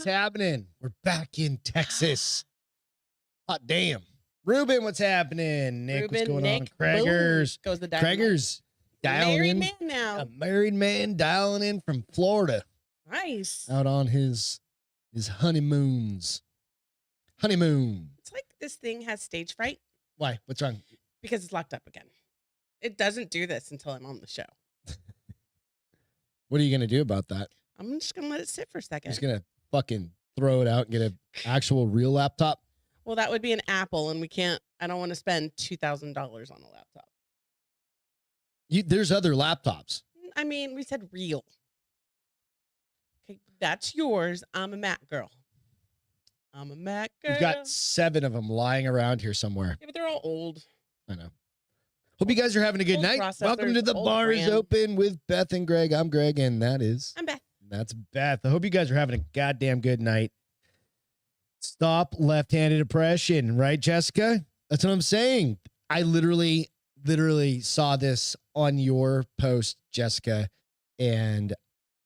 what's happening? We're back in Texas. Hot damn. Ruben, what's happening? Nick, what's going on? Craigers. Goes the dynamite. Craigers dialing married in. Man now. A married man dialing in from Florida. Nice. Out on his honeymoons. Honeymoon. It's like this thing has stage fright Why? What's wrong? because it's locked up again. It doesn't do this until I'm on the show. What are you going to do about that? I'm just going to let it sit for a second. Just going to fucking throw it out and get an actual real laptop? Well, that would be an Apple, and I don't want to spend $2,000 on a laptop. There's other laptops. I mean, we said real. Okay, that's yours. I'm a Mac girl. I'm a Mac girl. We've got 7 of them lying around here somewhere. Yeah, but they're all old. I know. Hope you guys are having a good Old night. Welcome to processors, the old Bar is brand. Open with Beth and Greg. I'm Greg, and I'm Beth. that's Beth. I hope you guys are having a goddamn good night. Stop left-handed oppression, right, Jessica? That's what I'm saying. I literally saw this on your post, Jessica, and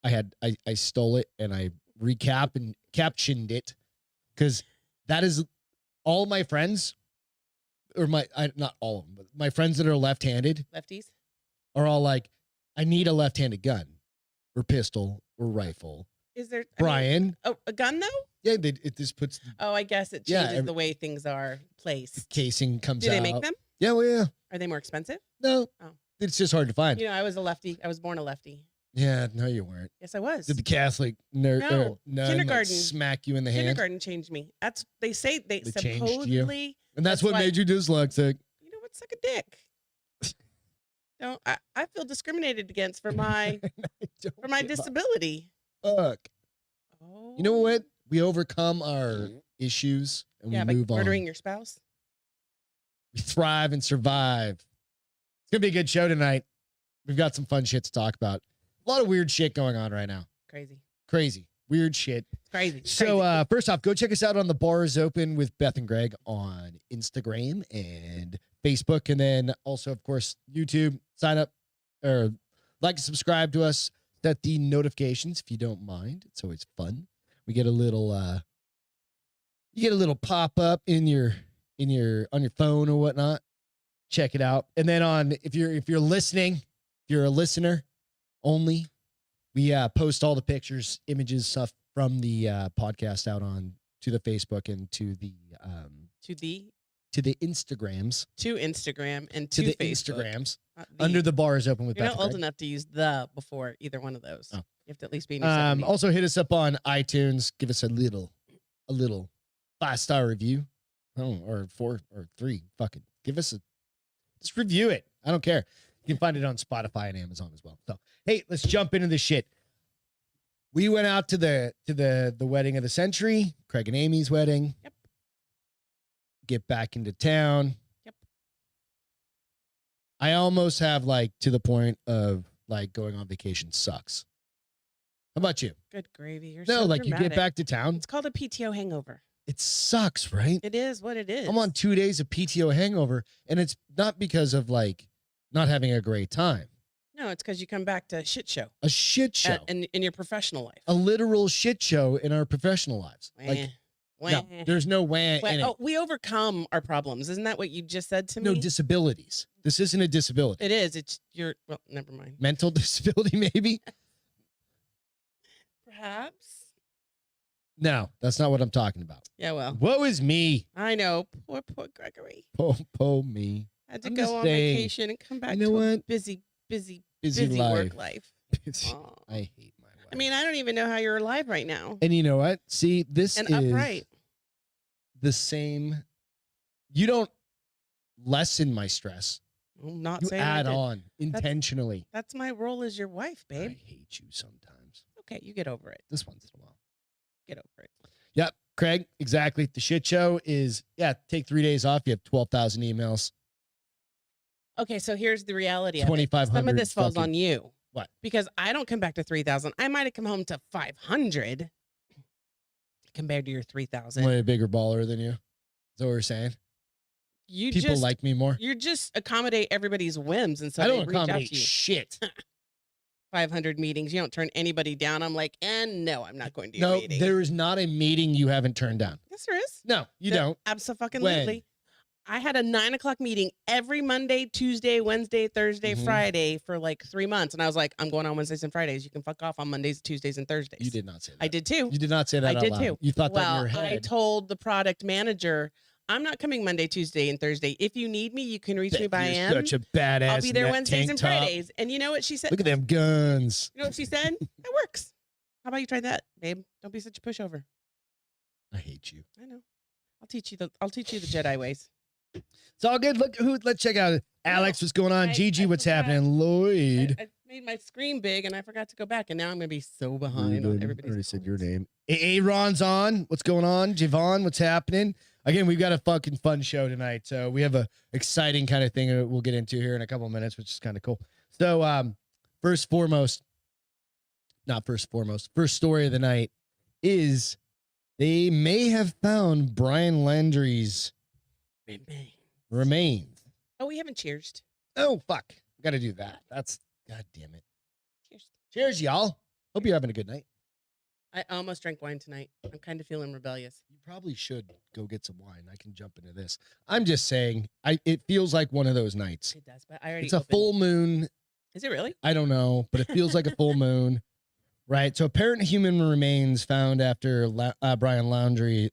I stole it and I captioned it because that is all my friends, or not all of them, but my friends that are left-handed Lefties. are all like, I need a left-handed gun or pistol or rifle. Is there Bryan? A gun though? Yeah, it just puts Oh, I guess it changes the way things are placed. casing comes Do out. they make them? Yeah, well, yeah. Are they more expensive? No, Oh. it's just hard to find. You know, I was a lefty. I was born a lefty. Yeah, no, you weren't. Yes, I was. Did the Catholic nerd No, nun, kindergarten. like, smack you in the hand? Kindergarten changed me. That's they say they They changed you? supposedly. And that's what why- made you dyslexic. You know what? Suck a dick. No, I feel discriminated against for my disability. Fuck. Oh. You know what? We overcome our issues and Yeah, we by move murdering on. your spouse. We thrive and survive. It's gonna be a good show tonight. We've got some fun shit to talk about. A lot of weird shit going on right now. Crazy. Weird shit. It's crazy. So first off, go check us out on the Bar is Open with Beth and Greg on Instagram and Facebook. And then also, of course, YouTube. Sign up or like and subscribe to us. Set the notifications if you don't mind. It's always fun. We get a little you get a little pop-up on your phone or whatnot. Check it out. And then if you're listening, if you're a listener only, we post all the pictures, images, stuff from the podcast out on to the Facebook and to the Instagrams. To Instagram and To the Facebook. Instagrams. Under the Bar is Open with You're Beth not and old Greg. enough to use the before either one of those. Oh. You have to at least be in your 70s. Also hit us up on iTunes. Give us a little 5-star review. Oh, or 4 or 3. Fucking give us just review it. I don't care. You can find it on Spotify and Amazon as well. So hey, let's jump into this shit. We went out to the wedding of the century, Craig and Amy's wedding. Yep. Get back into town. Yep. I almost have to the point of going on vacation sucks. How about you? Good gravy. You're No, so you get dramatic. back to town. It's called a PTO hangover. It sucks, right? It is what it is. I'm on 2 days of PTO hangover, and it's not because of not having a great time. No, it's because you come back to a shit show. A shit show. In your professional life. A literal shit show in our professional lives. No, there's no wah in it. We overcome our problems. Isn't that what you just said to me? No disabilities. This isn't a disability. It is. Well, never mind. Mental disability, maybe? Perhaps. No, that's not what I'm talking about. Yeah, well. Woe is me. I know. Poor Gregory. Po me. Had to I'm go just on saying, vacation and come back you know to a what? busy life. work life. Aw. I hate my life. I mean, I don't even know how you're alive right now. And you know what? See, this And is upright. the same. You don't lessen my stress. I'm not You saying I add did. on intentionally. That's my role as your wife, babe. I hate you sometimes. Okay, you get over it. This once in a while. Get over it. Yep, Craig, exactly. The shit show is, take 3 days off. You have 12,000 emails. Okay, so here's the reality of it. 2,500. Some of this falls fucking- on you. What? Because I don't come back to 3,000. I might have come home to 500 compared to your 3,000. I'm a bigger baller than you. Is that what we're saying? You People just like me more. you just accommodate everybody's whims, and so I they don't reach out accommodate to you. shit. 500 meetings. You don't turn anybody down. I'm like, and no, I'm not going to your No, meeting. there is not a meeting you haven't turned down. Yes, there is. No, you don't. Absolutely. I had a 9:00 meeting every Monday, Tuesday, Wednesday, Thursday, Friday for like 3 months. And I was like, I'm going on Wednesdays and Fridays. You can fuck off on Mondays, Tuesdays, and Thursdays. You did not say that. I did too. You did not say that I out did loud. too. You thought that in your head. I told the product manager, I'm not coming Monday, Tuesday, and Thursday. If you need me, you can reach me by You're M. such a badass. I'll be there in that Wednesdays tank and top. Fridays. And you know what she said? Look at them guns. You know what she said? That works. How about you try that, babe? Don't be such a pushover. I hate you. I know. I'll teach you the Jedi ways. It's all good. Let's check out Alex. What's going on? Gigi, what's happening? Lloyd. I made my screen big and I forgot to go back, and now I'm gonna be so behind on everybody's. Already said your name. Aaron's on. What's going on? Javon, what's happening? Again, we've got a fucking fun show tonight. So we have a exciting kind of thing that we'll get into here in a couple of minutes, which is kind of cool. So first story of the night is they may have found Bryan Landry's remains. Oh, we haven't cheersed. Oh, fuck. Got to do that. That's, God damn it. Cheers. Cheers, y'all. Hope you're having a good night. I almost drank wine tonight. I'm kind of feeling rebellious. You probably should go get some wine. I can jump into this. I'm just saying, it feels like one of those nights. It does, but I already. It's a full moon. Is it really? I don't know, but it feels like a full moon. Right. So apparent human remains found after Bryan Landry's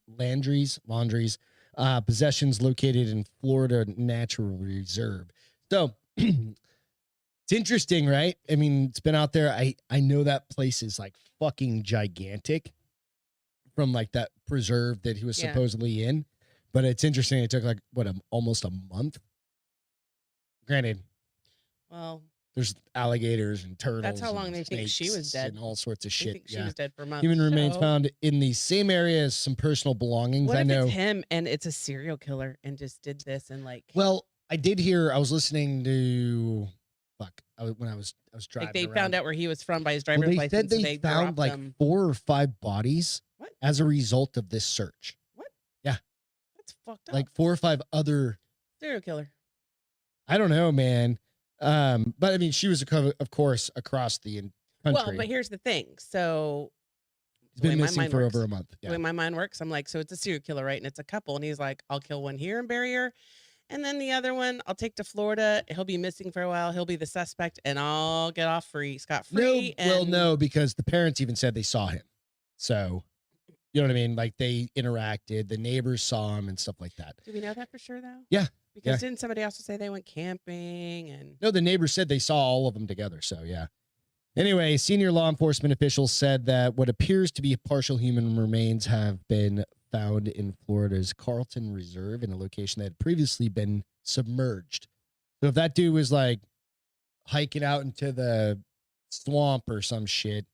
possessions located in Florida Natural Reserve. So it's interesting, right? I mean, it's been out there. I know that place is like fucking gigantic from like that preserve that he was supposedly in. But it's interesting. It took like almost a month. Granted. Well, there's alligators and turtles. That's how long they think she was dead. And all sorts of shit. They think she was dead for months. Human remains found in the same area as some personal belongings. What I if know it's him and it's a serial killer and just did this and like. Well, I did hear. I was listening to. When I was driving. Like they around. found out where he was from by his driver's license. Said so they found like 4 or 5 bodies as a result of this search. What? Yeah. That's fucked up. Like 4 or 5 other serial killer. I don't know, man. But I mean, she was, of course, across the country. Well, but here's the thing. So he's been missing for over a month. The way my mind works, I'm like, so it's a serial killer, right? And it's a couple. And he's like, I'll kill one here and bury her. And then the other one, I'll take to Florida. He'll be missing for a while. He'll be the suspect, and I'll get off scot-free. No, because the parents even said they saw him. So, you know what I mean? Like they interacted. The neighbors saw him and stuff like that. Do we know that for sure, though? Yeah. Because didn't somebody also say they went camping and? No, the neighbors said they saw all of them together. So yeah. Anyway, senior law enforcement officials said that what appears to be partial human remains have been found in Florida's Carlton Reserve in a location that had previously been submerged. So if that dude was like hiking out into the swamp or some shit,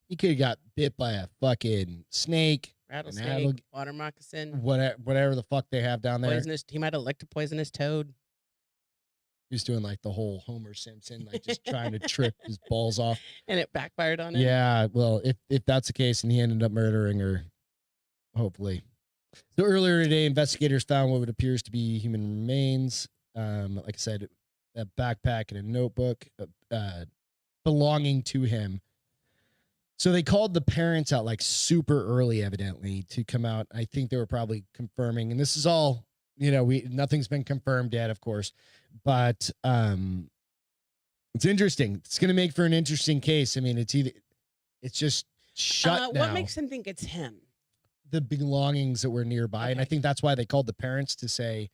he could have got bit by a fucking snake. Rattlesnake, water moccasin, whatever the fuck they have down there. He might have licked a poisonous toad. He was doing like the whole Homer Simpson, like just trying to trip his balls off. And it backfired on him. Yeah, well, if that's the case and he ended up murdering her, hopefully. So earlier today, investigators found what appears to be human remains. Like I said, a backpack and a notebook belonging to him. So they called the parents out like super early, evidently, to come out. I think they were probably confirming, and this is all, nothing's been confirmed yet, of course, but it's interesting. It's going to make for an interesting case. I mean, it's just shut now. What makes them think it's him? The belongings that were nearby, and I think that's why they called the parents to say,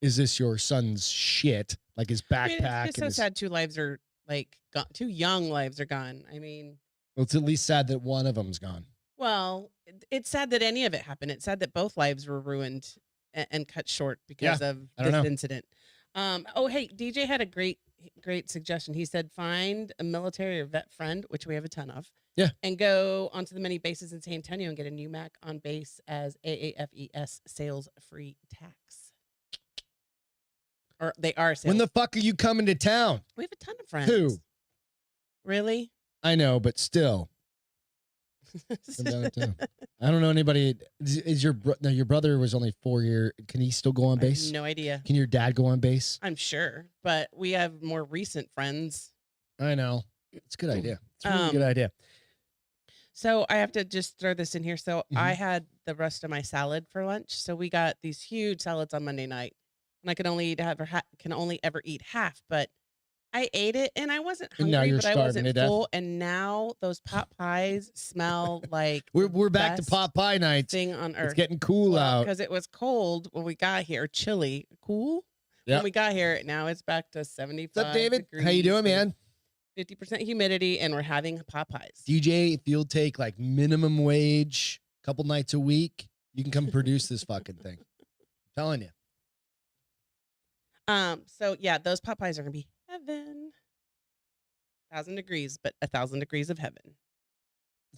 "Is this your son's shit? Like his backpack?" I mean, it's just so sad. 2 lives are like gone. 2 young lives are gone. I mean. Well, it's at least sad that one of them's gone. Well, it's sad that any of it happened. It's sad that both lives were ruined and cut short because of this incident. Oh, hey, DJ had a great suggestion. He said, find a military or vet friend, which we have a ton of. Yeah. And go onto the many bases in San Antonio and get a new Mac on base as AAFES sales-free tax. Or they are sales. When the fuck are you coming to town? We have a ton of friends. Who? Really? I know, but still. I don't know anybody. Is your brother was only 4 years? Can he still go on base? I have no idea. Can your dad go on base? I'm sure, but we have more recent friends. I know. It's a good idea. It's a really good idea. So I have to just throw this in here. So I had the rest of my salad for lunch. So we got these huge salads on Monday night, and I can only ever eat half. But I ate it, and I wasn't hungry, but I wasn't full. And now those pot pies smell like we're back to pot pie nights. Thing on earth. It's getting cool out because it was cold when we got here. Chilly, cool. Yep. When we got here, now it's back to 75. What's up, David? Degrees. How you doing, man? 50% humidity, and we're having pot pies. DJ, if you'll take like minimum wage, a couple nights a week, you can come produce this fucking thing. I'm telling you. So yeah, those pot pies are gonna be heaven. 1,000 degrees, but 1,000 degrees of heaven.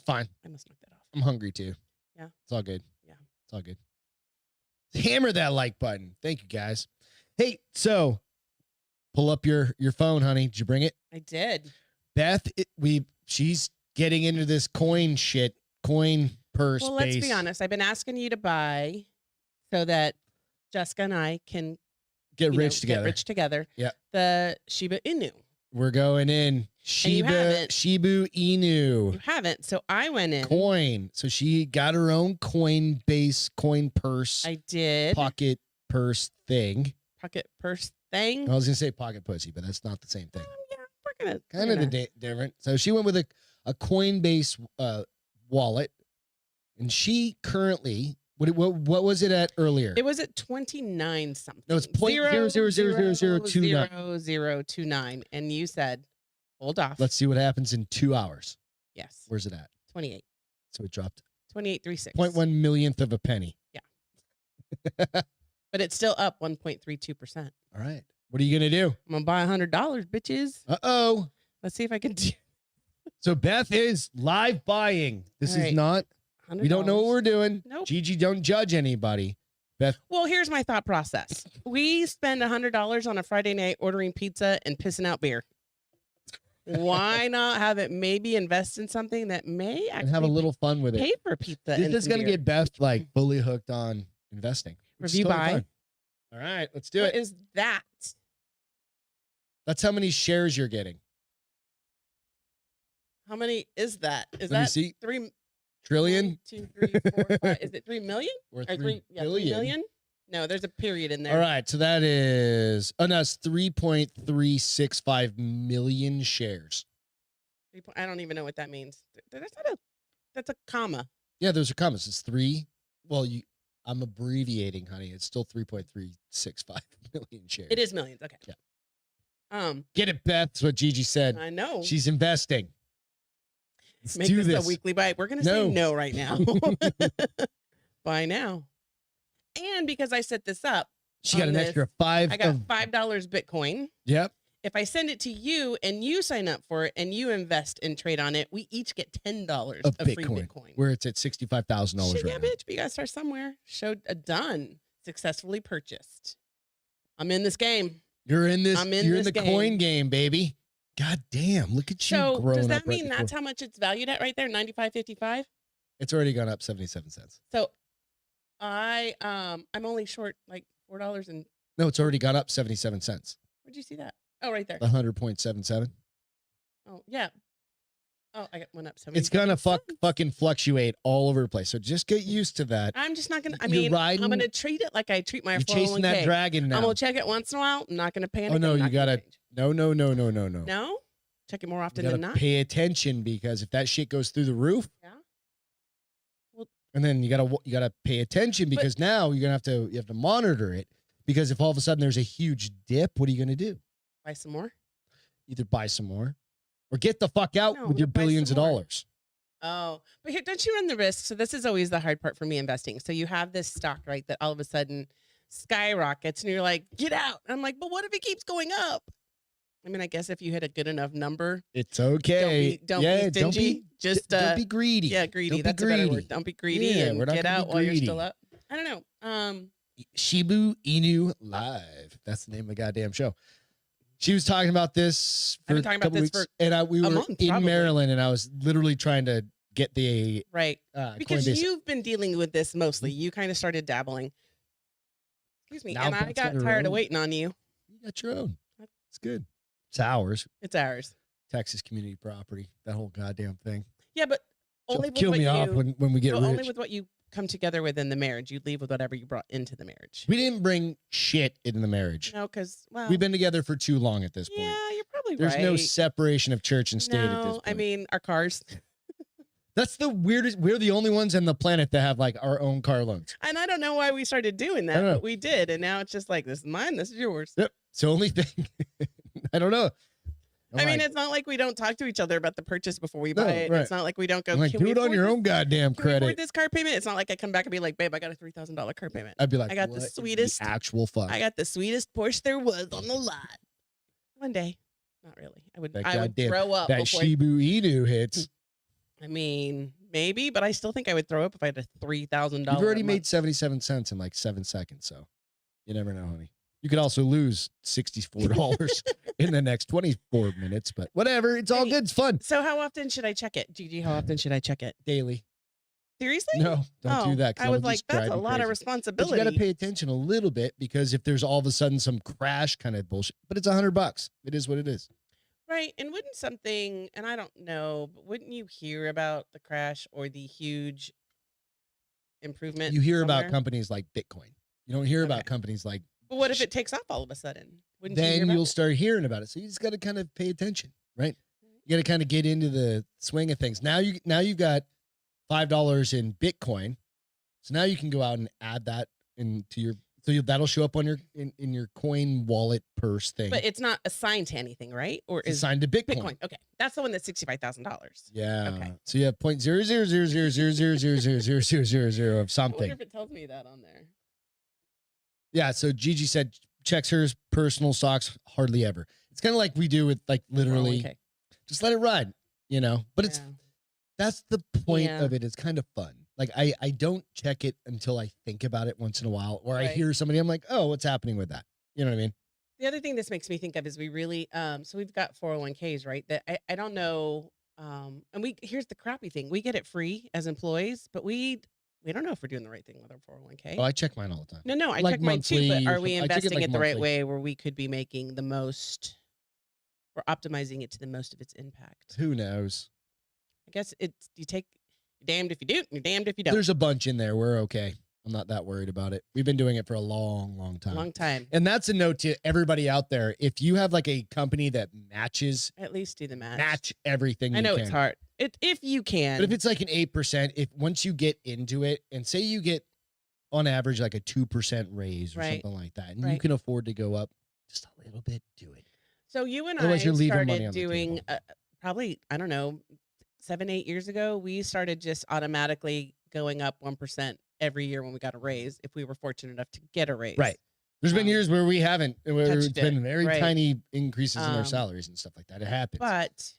Fine. I must knock that off. I'm hungry too. Yeah. It's all good. Yeah. It's all good. Hammer that like button. Thank you, guys. Hey, so pull up your phone, honey. Did you bring it? I did. Beth, she's getting into this coin purse. Well, let's be honest. I've been asking you to buy so that Jessica and I can get rich together. Yeah. The Shibu Inu. We're going in Shibu Inu. You haven't. So I went in. Coin. So she got her own coin purse. I did. Pocket purse thing. Pocket purse thing. I was gonna say pocket pussy, but that's not the same thing. Yeah, we're gonna kind of different. So she went with a Coinbase wallet, and she currently what was it at earlier? It was at 29 something. No, it's 0.000029, and you said, hold off. Let's see what happens in 2 hours. Yes. Where's it at? 28. So it dropped 28.36. 0.1 millionth of a penny. Yeah. But it's still up 1.32%. All right. What are you gonna do? I'm gonna buy $100, bitches. Uh-oh. Let's see if I can do. So Beth is live buying. This All right. is not. $100. We don't know what we're doing. Nope. Gigi, don't judge anybody. Beth. Well, here's my thought process. We spend $100 on a Friday night ordering pizza and pissing out beer. Why not have it maybe invest in something that may actually and have a little fun with it? Pay for pizza. This is gonna get Beth like fully hooked on investing. Review buy. Fun. All right, let's do it. What is that? That's how many shares you're getting. How many is that? Is Let me that see. 3 trillion? 1, 2, 3, 4, 5. Is it 3 million? Or 3 billion? 3 million? No, there's a period in there. All right, so that is it's 3.365 million shares. I don't even know what that means. That's a comma. Yeah, those are commas. It's 3. Well, I'm abbreviating, honey. It's still 3.365 million shares. It is millions. Okay. Yeah. Get it, Beth. That's what Gigi said. I know. She's investing. Let's Make do this a weekly buy. We're going to say no right now. Buy now. And because I set this up. She got an extra 5. I got $5 Bitcoin. Yep. If I send it to you and you sign up for it and you invest and trade on it, we each get $10 of free Bitcoin. Where it's at $65,000 right yeah, now. bitch. We got to start somewhere. Showed done. Successfully purchased. I'm in this game. You're in this. You're in the coin game, baby. God damn! Look at you growing up. So does that mean that's how much it's valued at right there? 95.55. It's already gone up 77 cents. So, I'm only short like $4 and. No, it's already gone up 77 cents. Where'd you see that? Oh, right there. 100.77. Oh yeah. Oh, I went up 77. It's gonna fucking fluctuate all over the place. So just get used to that. I'm just not gonna. I'm gonna treat it like I treat my 401k. You're chasing that dragon now. I'm gonna check it once in a while. I'm not gonna pay anything. Oh no, you gotta. No. No. Check it more often than not. Pay attention because if that shit goes through the roof. Yeah. Well. And then you gotta pay attention because now you have to monitor it because if all of a sudden there's a huge dip, what are you gonna do? Buy some more. Either buy some more. Or get the fuck out with your billions of dollars. Oh, but here, don't you run the risk? So this is always the hard part for me investing. So you have this stock, right, that all of a sudden skyrockets and you're like, get out. And I'm like, but what if it keeps going up? I mean, I guess if you hit a good enough number. It's okay. Don't be stingy. Don't be greedy. Yeah, greedy. That's a better word. Don't be greedy and get out while you're still up. I don't know. Shibu Inu Live. That's the name of the goddamn show. She was talking about this for a couple weeks, and we were in Maryland, and I was literally trying to get the right because Coinbase. You've been dealing with this mostly. You kind of started dabbling. Excuse me, and I got tired of waiting on you. You got your own. It's good. It's ours. It's ours. Texas community property. That whole goddamn thing. Yeah, but She'll only with kill what me off you, when we get but rich. only with what you come together with in the marriage. You leave with whatever you brought into the marriage. We didn't bring shit into the marriage. No, because we've been together for too long at this point. Yeah, you're probably There's right. no separation of church and state at this point. I mean, our cars. That's the weirdest. We're the only ones on the planet that have like our own car loans. And I don't know why we started doing that, but we did. And now it's just like, this is mine, this is yours. Yep. It's the only thing. I don't know. I mean, it's not like we don't talk to each other about the purchase before we buy it. Right. It's not like we don't go, like, do it on your own goddamn credit. Can we afford this car payment? It's not like I come back and be like, babe, I got a $3,000 car payment. I'd be like, I got the sweetest actual fuck. I got the sweetest Porsche there was on the lot. One day. Not really. I would throw up. That Shibu Inu hits. I mean, maybe, but I still think I would throw up if I had a $3,000. You've already made 77 cents in like 7 seconds, so you never know, honey. You could also lose $64 in the next 24 minutes, but whatever. It's all good. It's fun. So how often should I check it? Gigi, how often should I check it? Daily. Seriously? No, don't do that. I was like, that's a lot of responsibility. But you got to pay attention a little bit because if there's all of a sudden some crash kind of bullshit, but it's $100. It is what it is. Right. And wouldn't something, and I don't know, but wouldn't you hear about the crash or the huge improvement? You hear about companies like Bitcoin. You don't hear about companies like. But what if it takes off all of a sudden? Wouldn't then you hear about you'll start hearing about it. So you just got to kind of pay attention, right? You got to kind of get into the swing of things. Now you've got $5 in Bitcoin, so now you can go out and add that into your. So that'll show up on your in your coin wallet purse thing. But it's not assigned to anything, right? Or it's assigned to Bitcoin. Bitcoin. Okay, that's the one that's $65,000. Yeah. Okay. So you have 0.00000000000 of something. I wonder if it tells me that on there. Yeah. So Gigi said checks hers personal stocks hardly ever. It's kind of like we do with like literally, just let it ride, you know. But that's the point of it. It's kind of fun. Like I don't check it until I think about it once in a while, or I hear somebody. I'm like, oh, what's happening with that? You know what I mean? The other thing this makes me think of is we really so we've got 401ks, right? That I don't know. And here's the crappy thing: we get it free as employees, but we don't know if we're doing the right thing with our 401k. Oh, I check mine all the time. No, I check mine too. But are we investing it the right way, where we could be making the most? We're optimizing it to the most of its impact. Who knows? I guess you're damned if you do, you're damned if you don't. There's a bunch in there. We're okay. I'm not that worried about it. We've been doing it for a long, long time. Long time. And that's a note to everybody out there. If you have like a company that matches, at least do the match. Match everything. I know it's hard. If you can. But if it's like an 8%, if once you get into it, and say you get on average like a 2% raise or something like that, and you can afford to go up just a little bit, do it. So you and I started doing probably, I don't know, 7-8 years ago, we started just automatically going up 1% every year when we got a raise, if we were fortunate enough to get a raise. Right. There's been years where we haven't, where it's been very tiny increases in our salaries and stuff like that. It happens. But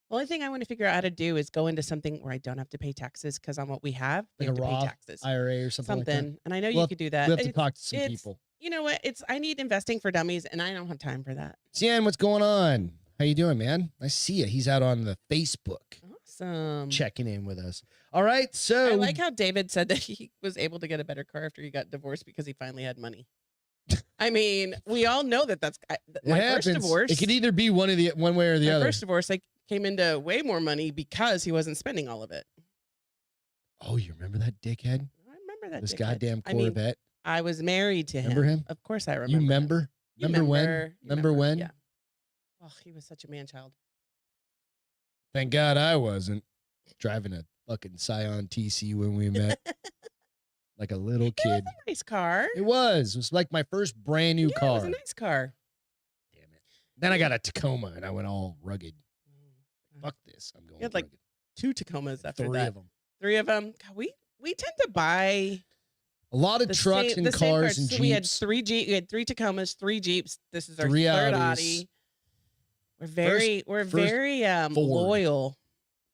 the only thing I want to figure out how to do is go into something where I don't have to pay taxes, because on what we have, we have to pay taxes. IRA or something like that. And I know you could do that. We'll have to talk to some people. You know what? I need investing for dummies, and I don't have time for that. Cian, what's going on? How you doing, man? I see you. He's out on the Facebook. Awesome. Checking in with us. All right, so I like how David said that he was able to get a better car after he got divorced because he finally had money. I mean, we all know that's my first divorce. It could either be one way or the other. My first divorce, I came into way more money because he wasn't spending all of it. Oh, you remember that dickhead? I remember that. This goddamn Corvette. I was married to him. Remember him? Of course, I remember. You remember? Remember when? Remember when? Yeah. Oh, he was such a man-child. Thank God I wasn't driving a fucking Scion TC when we met. Like a little kid. It was a nice car. It was like my first brand new car. It was a nice car. Damn it. Then I got a Tacoma and I went all rugged. Fuck this. I'm going. You had like 2 Tacomas after 3 that. of them. 3 of them. God, we tend to buy a lot of trucks and cars and Jeeps. We had 3 Tacomas, 3 Jeeps. This is our 3 third Audis. Audi. We're very loyal.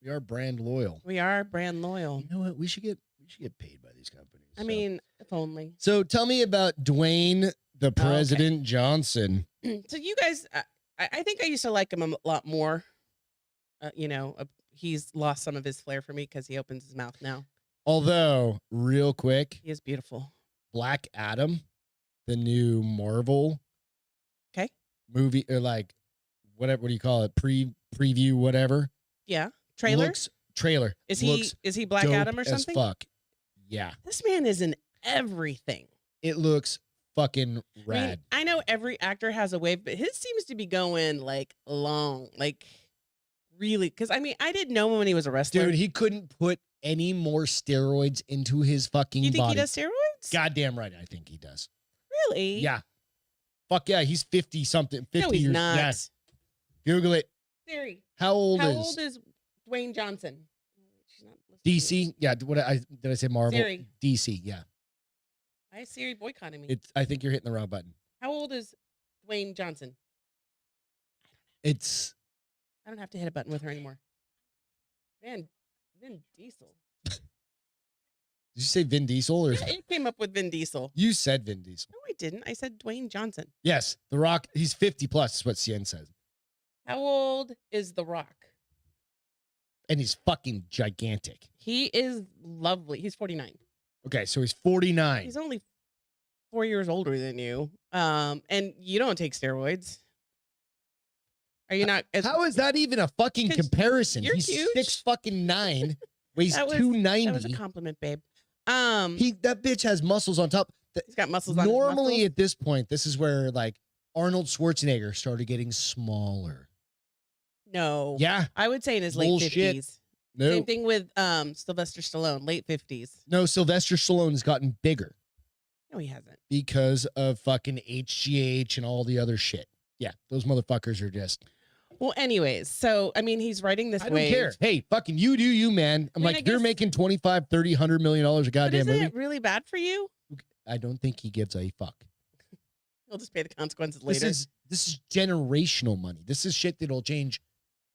We are brand loyal. We are brand loyal. You know what? We should get paid by these companies. I mean, if only. So tell me about Dwayne the President Johnson. So you guys, I think I used to like him a lot more. He's lost some of his flair for me because he opens his mouth now. Although, real quick, he is beautiful. Black Adam, the new Marvel movie, or like whatever. What do you call it? Preview, whatever. Yeah, trailer. Trailer. Is he Black Adam or something? Fuck. Yeah. This man is in everything. It looks fucking rad. I mean, I know every actor has a wave, but his seems to be going like long, like really. Because I mean, I didn't know him when he was a wrestler. Dude, he couldn't put any more steroids into his fucking body. You think he does steroids? Goddamn right, I think he does. Really? Yeah. Fuck yeah, he's 50 something. 50 no, he's years. not. Yeah. Google it. Siri. How old is Dwayne Johnson? DC? Yeah. Did I say Marvel? Siri. DC. Yeah. Why is Siri boycotting me? I think you're hitting the wrong button. How old is Dwayne Johnson? I don't have to hit a button with her anymore. Man, Vin Diesel. Did you say Vin Diesel or? Yeah, it came up with Vin Diesel. You said Vin Diesel. No, I didn't. I said Dwayne Johnson. Yes, The Rock. He's 50 plus. Is what CN says. How old is The Rock? And he's fucking gigantic. He is lovely. He's 49. Okay, so he's 49. He's only 4 years older than you. And you don't take steroids. Are you not? How is that even a fucking comparison? You're He's huge. 6'9", weighs 290. That was a compliment, babe. That bitch has muscles on top. He's got muscles on Normally his at this point, this is where like Arnold Schwarzenegger started getting smaller. No. Yeah. I would say in his Bullshit. late 50s. No. Same thing with Sylvester Stallone, late 50s. No, Sylvester Stallone has gotten bigger No, he hasn't. because of fucking HGH and all the other shit. Yeah, those motherfuckers are just. Well, anyways, so I mean, he's writing this I don't wave. care. Hey, fucking you do you, man. I'm I mean, like, I if you're guess- making 25, 30, $100 million a But goddamn isn't movie. it really bad for you? I don't think he gives a fuck. He'll just pay the consequences This later. is generational money. This is shit that'll change.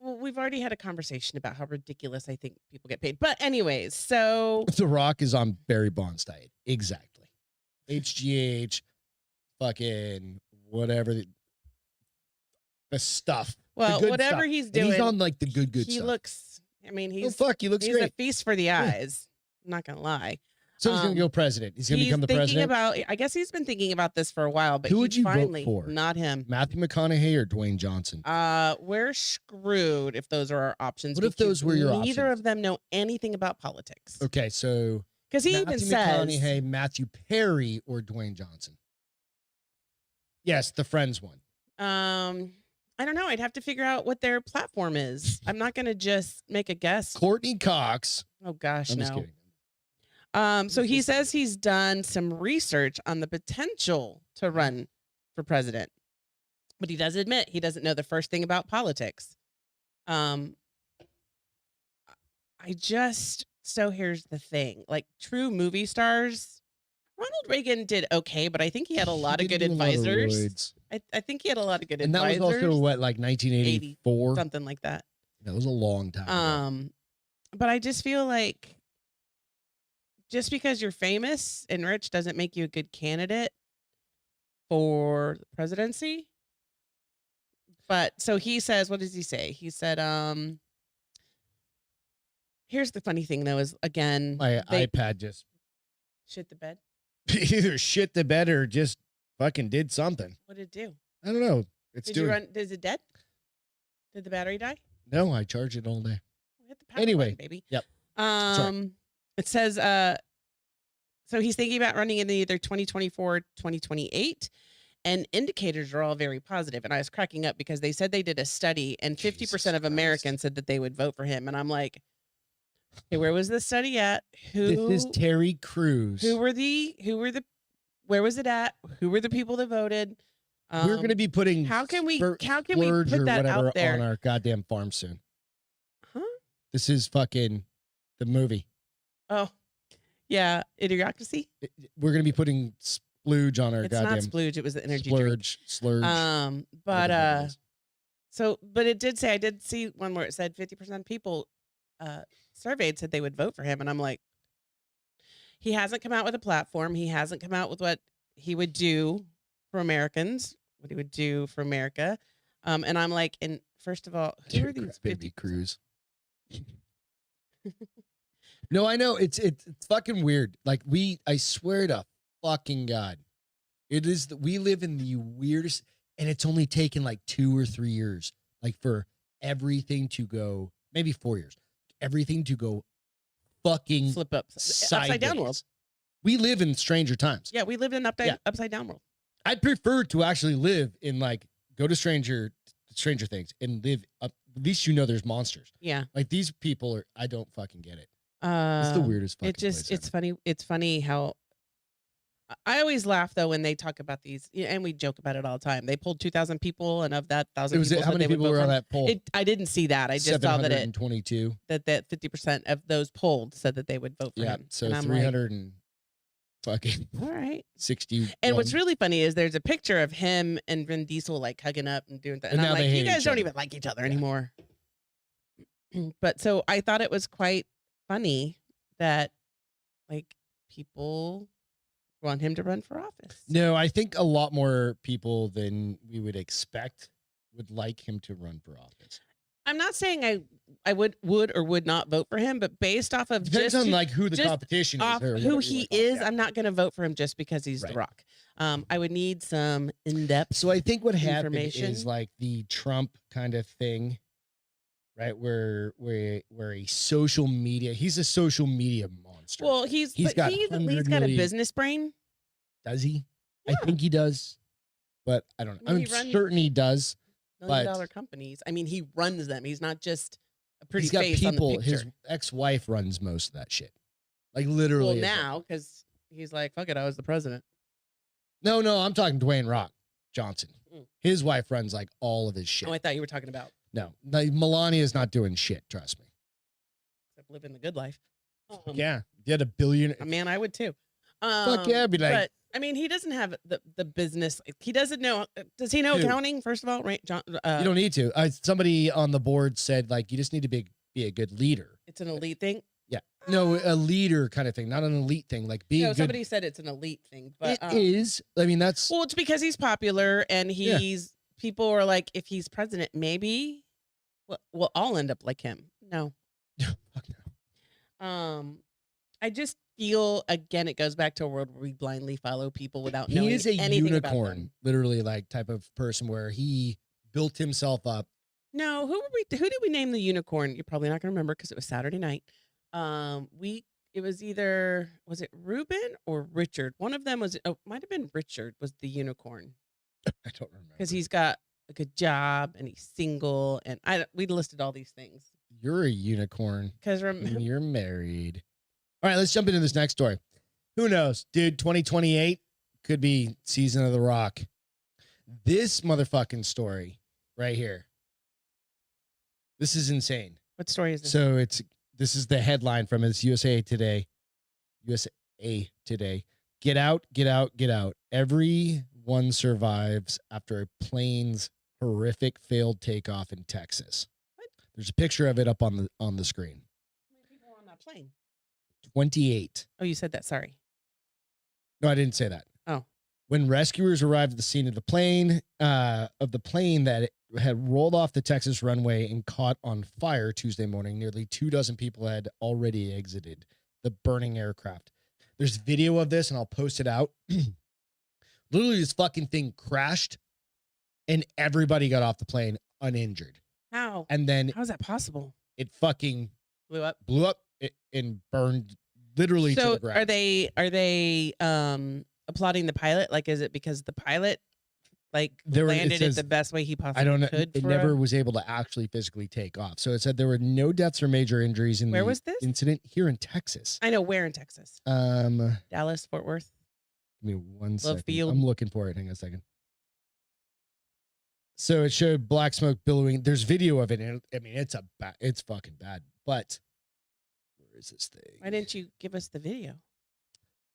Well, we've already had a conversation about how ridiculous I think people get paid. But anyways, so The Rock is on Barry Bonds' diet. Exactly. HGH, fucking whatever. The stuff. well, good whatever stuff. he's And doing, he's on like the good he stuff. looks. I mean, Oh, he's fuck, he looks he's great. a feast for the eyes. I'm not gonna lie. So he's going to go president. He's going to become the president. I guess he's been thinking about this for a while, but Who would you vote finally, for? not him. Matthew McConaughey or Dwayne Johnson? We're screwed if those are our options. What if because those were your neither options? of them know anything about politics. Okay, so Because he even Matthew says, McConaughey, Matthew Perry, or Dwayne Johnson? Yes, the Friends one. I don't know. I'd have to figure out what their platform is. I'm not going to just make a guess. Courtney Cox. Oh gosh, I'm just no. kidding. So he says he's done some research on the potential to run for president, but he does admit he doesn't know the first thing about politics. So here's the thing, like true movie stars, Ronald Reagan did okay, but I think he had a lot of good advisors. I think he had a lot of good and advisors. that was also what, like 1984? Something like that. That was a long time ago. But I just feel like just because you're famous and rich doesn't make you a good candidate for the presidency. But so he says, what does he say? He said, here's the funny thing though, is again, My iPad just shit the bed. either shit the bed or just fucking did something. What did it do? I don't know. It's Did doing. you run? Is it dead? Did the battery die? No, I charge it all day. Hit the power Anyway, button, baby. yep. It says, so he's thinking about running in either 2024, 2028, and indicators are all very positive. And I was cracking up because they said they did a study and 50% Jesus of Americans said that they would vote for him. And I'm like, hey, where was this study at? Who This is Terry Crews. where was it at? Who were the people that voted? We're going to be putting how can we Splurge put or that whatever out there on our goddamn farm soon. Huh? This is fucking the movie. Oh, yeah, Idiocracy. We're going to be putting splooge on our It's goddamn not splooge. It was the energy drink. Splurge. But it did say, I did see one where it said 50% of people surveyed said they would vote for him, and I'm like, he hasn't come out with a platform. He hasn't come out with what he would do for Americans, what he would do for America. And I'm like, and first of all, who are these baby 50%? Cruz. No, I know it's fucking weird. Like I swear to fucking God, it is that we live in the weirdest, and it's only taken like 2 or 3 years. like for everything to go, maybe 4 years, everything to go fucking Flip up, sideways. upside down world. We live in stranger times. Yeah, we live in upside down world. I'd prefer to actually live in like go to Stranger Things and live up. At least you know there's monsters. Yeah, like these people are. I don't fucking get it. It's the weirdest fucking place it's ever. funny. It's funny how I always laugh though when they talk about these, and we joke about it all the time. They polled 2,000 people, and of that 1,000 people, how many people were on that poll? I didn't see that. I just saw that 722. that 50% of those polled said that they would vote for him. So and I'm 300 and fucking all right. 60. And what's really funny is there's a picture of him and Vin Diesel like hugging up and doing that. And now I'm like, they you hate guys each don't other. even like each other anymore. But so I thought it was quite funny that like people want him to run for office. No, I think a lot more people than we would expect would like him to run for office. I'm not saying I would or would not vote for him, but based off of Depends just on like who the competition is, or who he is, yeah. I'm not going to vote for him just because he's The Rock. I would need some in-depth. So I think what happened information is like the Trump kind of thing, right? Where a social media, he's a social media monster. Well, he's at least got a business brain. Does he? Yeah. I think he does, but I don't know. I'm certain he does. $1 million companies. I mean, he runs them. He's not just a pretty he's got face people. on the picture. His ex-wife runs most of that shit. Like literally. Well, now because he's like, fuck it, I was the president. No, I'm talking Dwayne Rock Johnson. His wife runs like all of his shit. Oh, I thought you were talking about. No, like, Melania's not doing shit. Trust me. Except living the good life. Yeah, you had $1 billion. Man, I would too. Fuck yeah, I'd be like. But I mean, he doesn't have the business. He doesn't know. Does he know accounting? First of all, right, John? You don't need to. Somebody on the board said like you just need to be a good leader. It's an elite thing. Yeah, no, a leader kind of thing, not an elite thing. Like being. No, somebody said it's an elite thing, but it is. I mean, that's. Well, it's because he's popular and he's. People are like, if he's president, maybe we'll all end up like him. No. Fuck no. I just feel again it goes back to a world where we blindly follow people without knowing anything about them. He is a unicorn, literally like type of person where he built himself up. No, who did we name the unicorn? You're probably not gonna remember because it was Saturday night. It was it Ruben or Richard? One of them might have been Richard was the unicorn. I don't remember. Because he's got a good job and he's single and we listed all these things. You're a unicorn. Because you're married. All right, let's jump into this next story. Who knows, dude? 2028 could be season of The Rock. This motherfucking story right here. This is insane. What story is this? So this is the headline from it's USA Today. USA Today. Get out, get out, get out. Everyone survives after a plane's horrific failed takeoff in Texas. What? There's a picture of it up on the screen. How many people were on that plane? 28. Oh, you said that. Sorry. No, I didn't say that. Oh. When rescuers arrived at the scene of the plane that had rolled off the Texas runway and caught on fire Tuesday morning, nearly 24 people had already exited the burning aircraft. There's video of this, and I'll post it out. Literally, this fucking thing crashed, and everybody got off the plane uninjured. How? And then how is that possible? It fucking blew up, and burned literally to the ground. So are they applauding the pilot? Like, is it because the pilot landed it the best way he possibly could? It never was able to actually physically take off. So it said there were no deaths or major injuries in Where was this incident here in Texas. I know where in Texas. Dallas, Fort Worth. Give me 1 second. Field. I'm looking for it. Hang on a second. So it showed black smoke billowing. There's video of it, and I mean it's fucking bad. But where is this thing? Why didn't you give us the video?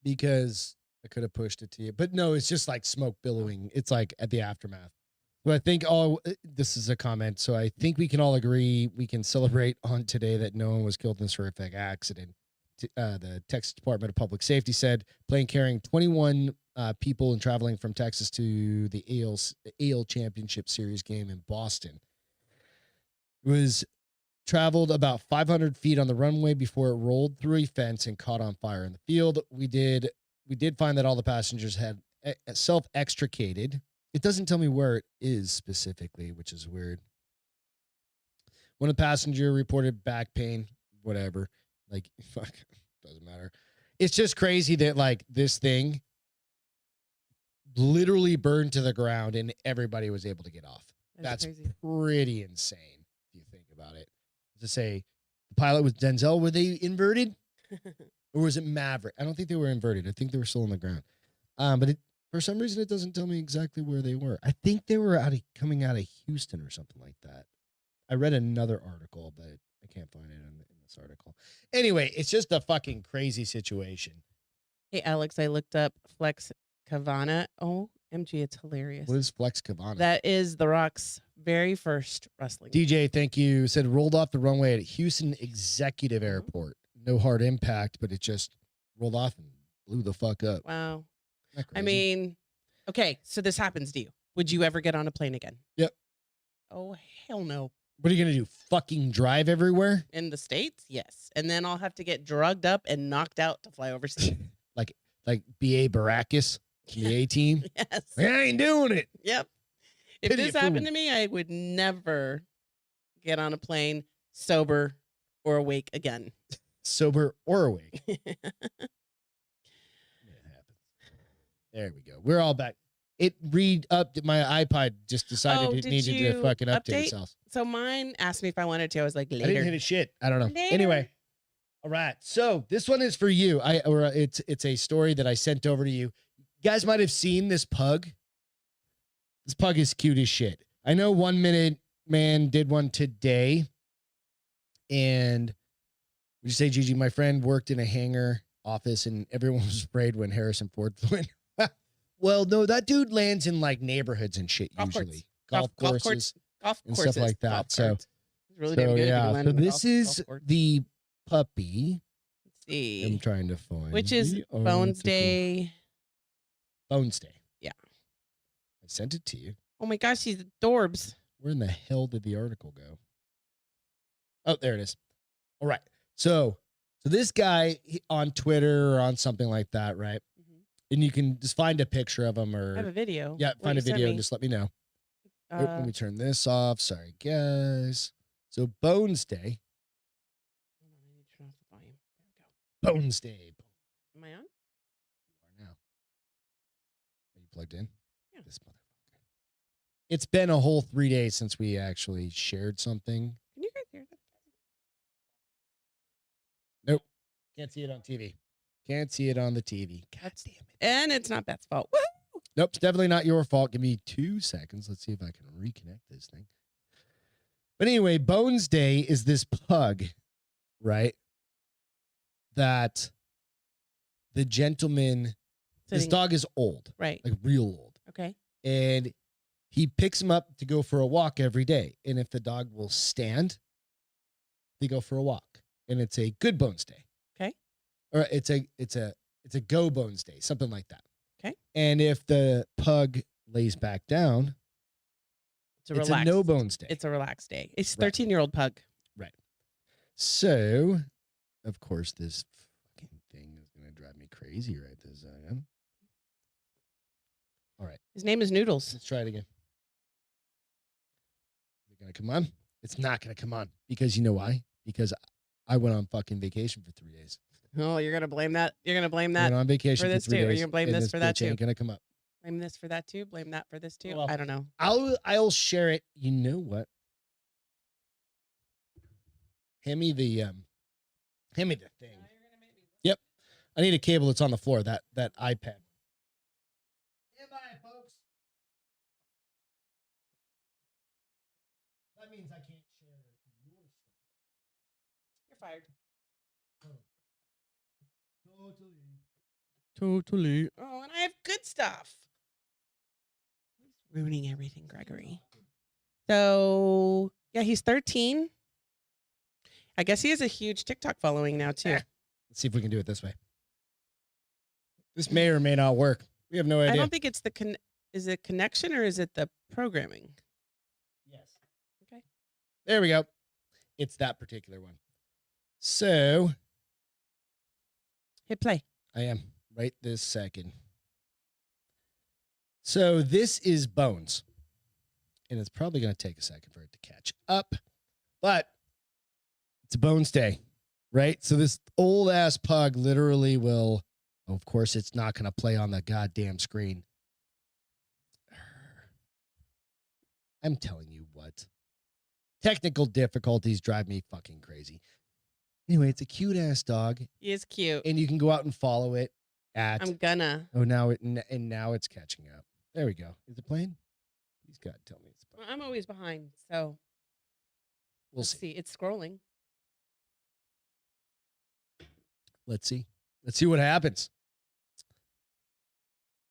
Because I could have pushed it to you, but no, it's just like smoke billowing. It's like at the aftermath. So I think this is a comment. So I think we can all agree we can celebrate on today that no one was killed in this horrific accident. The Texas Department of Public Safety said plane carrying 21 people and traveling from Texas to the AL Championship Series game in Boston. It was traveled about 500 feet on the runway before it rolled through a fence and caught on fire in the field. We did find that all the passengers had self-extricated. It doesn't tell me where it is specifically, which is weird. When a passenger reported back pain, whatever. Like, fuck, doesn't matter. It's just crazy that, like, this thing literally burned to the ground and everybody was able to get off. That's crazy. Pretty insane if you think about it. To say the pilot was Denzel, were they inverted? Or was it Maverick? I don't think they were inverted. I think they were still on the ground. But for some reason, it doesn't tell me exactly where they were. I think they were coming out of Houston or something like that. I read another article, but I can't find it in this article. Anyway, it's just a fucking crazy situation. Hey, Alex, I looked up Flex Kavana. OMG, it's hilarious. What is Flex Kavana? That is The Rock's very first wrestling. DJ, thank you. Said rolled off the runway at Houston Executive Airport. No hard impact, but it just rolled off and blew the fuck up. Wow. I mean, okay, so this happens to you. Would you ever get on a plane again? Yep. Oh, hell no. What are you going to do? Fucking drive everywhere? In the States? Yes. And then I'll have to get drugged up and knocked out to fly overseas. like B.A. Baracus from the A-Team? Yes. I ain't doing it. Yep. If this happened to me, I would never get on a plane sober or awake again. Sober or awake. It happens. There we go. We're all back. It my iPod just decided it needed to fucking update itself. So mine asked me if I wanted to. I was like, later. I didn't hit it shit. I don't know. Later. Anyway. All right. So this one is for you. It's a story that I sent over to you. You guys might have seen this pug. This pug is cute as shit. I know 1 Minute Man did one today. And would you say, Gigi, my friend worked in a hangar office and everyone was afraid when Harrison Ford flew in. Well, no, that dude lands in like neighborhoods and shit usually. Golf courses and stuff like that. So really damn good. Yeah. So this is the puppy. Let's see. I'm trying to find. Which is Bones Day. Bones Day. Yeah. I sent it to you. Oh my gosh, he's adorbs. Where in the hell did the article go? Oh, there it is. All right. So this guy on Twitter or on something like that, right? And you can just find a picture of him or I have a video. Yeah, find a video and just let me know. Let me turn this off. Sorry, guys. So Bones Day. I need to turn off the volume. There we go. Bones Day. Am I on? You are now. Are you plugged in? Yeah. This motherfucker. It's been a whole 3 days since we actually shared something. Can you guys hear that? Nope. Can't see it on TV. Can't see it on the TV. God damn it. And it's not Beth's fault. Woo! Nope, it's definitely not your fault. Give me 2 seconds. Let's see if I can reconnect this thing. But anyway, Bones Day is this pug, right? That the gentleman, this dog is old. Right. Like real old. Okay. And he picks him up to go for a walk every day. And if the dog will stand, they go for a walk. And it's a good Bones Day. Okay. Or it's a go Bones Day, something like that. Okay. And if the pug lays back down, it's a no Bones Day. It's a relaxed day. It's a 13-year-old pug. Right. So, of course, this fucking thing is going to drive me crazy right this second. All right. His name is Noodles. Let's try it again. Is it going to come on? It's not going to come on. Because you know why? Because I went on fucking vacation for 3 days. Oh, you're gonna blame that? You're gonna blame that on vacation for this for 3 too? days, Are you gonna blame this for that too? Ain't gonna come up. Blame this for that too? Blame that for this too? Well, I don't know. I'll share it. You know what? Hand me the thing. Yep. I need a cable that's on the floor. That iPad. Goodbye, folks. That means I can't share your stuff. You're fired. Totally. Oh, and I have good stuff. He's ruining everything, Gregory. So, yeah, he's 13. I guess he has a huge TikTok following now, too. Let's see if we can do it this way. This may or may not work. We have no idea. I don't think it's is it connection or is it the programming? Yes. Okay. There we go. It's that particular one. So. Hit play. I am right this second. So this is Bones. And it's probably going to take a second for it to catch up. But It's a Bones Day, right? So this old ass pug literally will, of course, it's not going to play on the goddamn screen. I'm telling you what. Technical difficulties drive me fucking crazy. Anyway, it's a cute ass dog. He is cute. And you can go out and follow it at. I'm gonna. Oh, now it's catching up. There we go. Is it playing? He's got to tell me it's playing. Well, I'm always behind, so we'll see. It's scrolling. Let's see. Let's see what happens.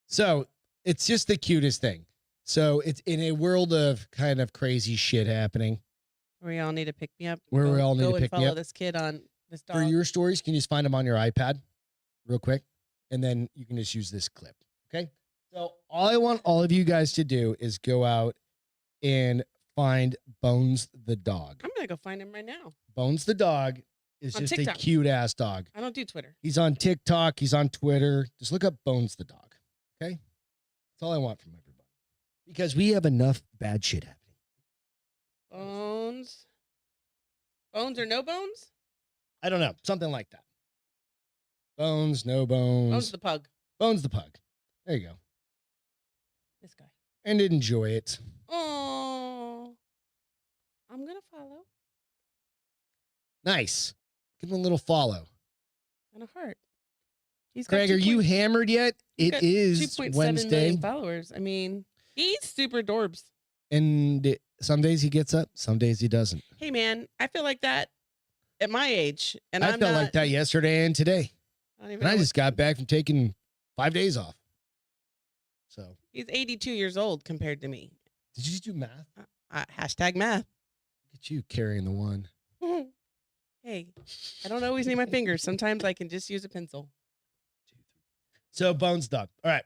So it's just the cutest thing. So it's in a world of kind of crazy shit happening. We all need to pick me up. We all need to pick me up. Follow this kid on this dog. For your stories, can you just find them on your iPad real quick? And then you can just use this clip. Okay. So all I want all of you guys to do is go out and find Bones the dog. I'm going to go find him right now. Bones the dog is on just TikTok. a cute ass dog. I don't do Twitter. He's on TikTok. He's on Twitter. Just look up Bones the dog. Okay. That's all I want from everybody. Because we have enough bad shit happening. Bones. Bones or no bones? I don't know. Something like that. Bones, no bones. Bones the pug. Bones the pug. There you go. This guy. And enjoy it. Oh. I'm going to follow. Nice. Give him a little follow. And a heart. Greg, are you hammered yet? It is 2.7 Wednesday. million followers. I mean, he's super dorbs. And some days he gets up, some days he doesn't. Hey, man, I feel like that at my age. And I felt like that yesterday and today. I just got back from taking 5 days off. So he's 82 years old compared to me. Did you just do math? Hashtag math. Look at you carrying the one. Hey, I don't always need my fingers. Sometimes I can just use a pencil. So Bones Dog. All right.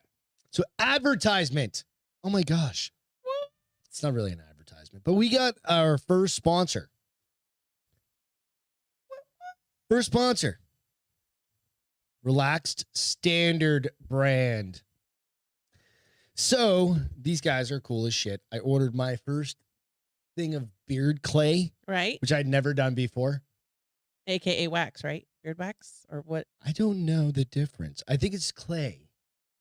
So advertisement. Oh my gosh. What? It's not really an advertisement, but we got our first sponsor. First sponsor. Relaxed Standard brand. So these guys are cool as shit. I ordered my first thing of beard clay, right? Which I'd never done before. AKA wax, right? Beard wax or what? I don't know the difference. I think it's clay.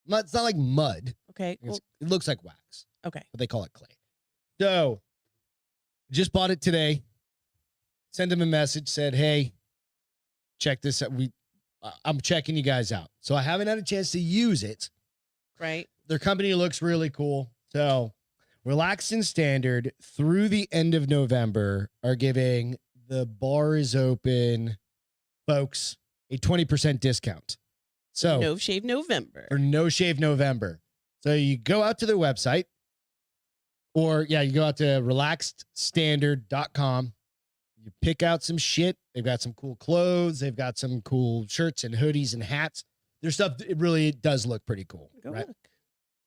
It's not like mud. Okay. Well, it looks like wax. Okay. But they call it clay. So just bought it today. Sent them a message, said, hey, check this out. I'm checking you guys out. So I haven't had a chance to use it. Right. Their company looks really cool. So Relaxed and Standard through the end of November are giving the bar is open folks a 20% discount. So No Shave November. For No Shave November. So you go out to their website or you go out to relaxedstandard.com. You pick out some shit. They've got some cool clothes. They've got some cool shirts and hoodies and hats. Their stuff, it really does look pretty cool. Go right? look.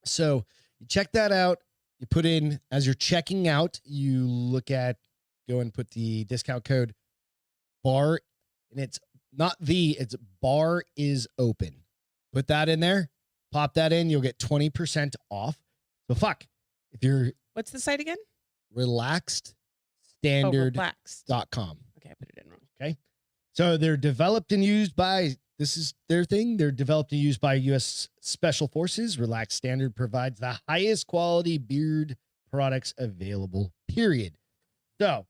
So you check that out. You put in, as you're checking out, you go and put the discount code BAR, and it's BAR is open. Put that in there. Pop that in. You'll get 20% off. So if you're. What's the site again? Relaxedstandard.com. Okay, I put it in wrong. Okay. So they're developed and used by, this is their thing. They're developed and used by U.S. Special Forces. Relaxed Standard provides the highest quality beard products available, period. So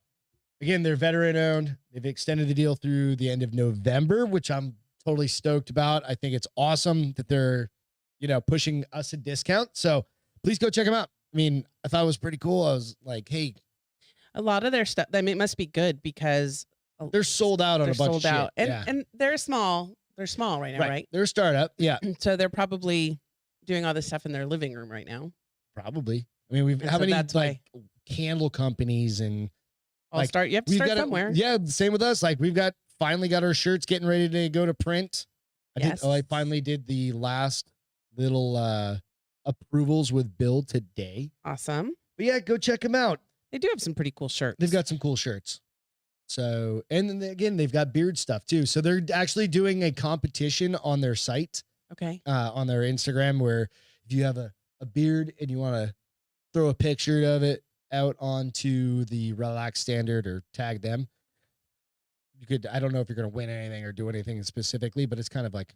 again, they're veteran owned. They've extended the deal through the end of November, which I'm totally stoked about. I think it's awesome that they're, pushing us a discount. So please go check them out. I mean, I thought it was pretty cool. I was like, hey. A lot of their stuff, it must be good because they're sold out on a bunch of shit. And they're small. They're small right now, right? They're a startup. Yeah. So they're probably doing all this stuff in their living room right now. Probably. I mean, how many candle companies and you have to start somewhere. Yeah. Same with us. Like we've finally got our shirts getting ready to go to print. I finally did the last little approvals with Bill today. Awesome. But yeah, go check them out. They do have some pretty cool shirts. They've got some cool shirts. So, and then again, they've got beard stuff too. So they're actually doing a competition on their site. Okay. On their Instagram, where if you have a beard and you want to throw a picture of it out onto the Relaxed Standard or tag them, I don't know if you're going to win anything or do anything specifically, but it's kind of like,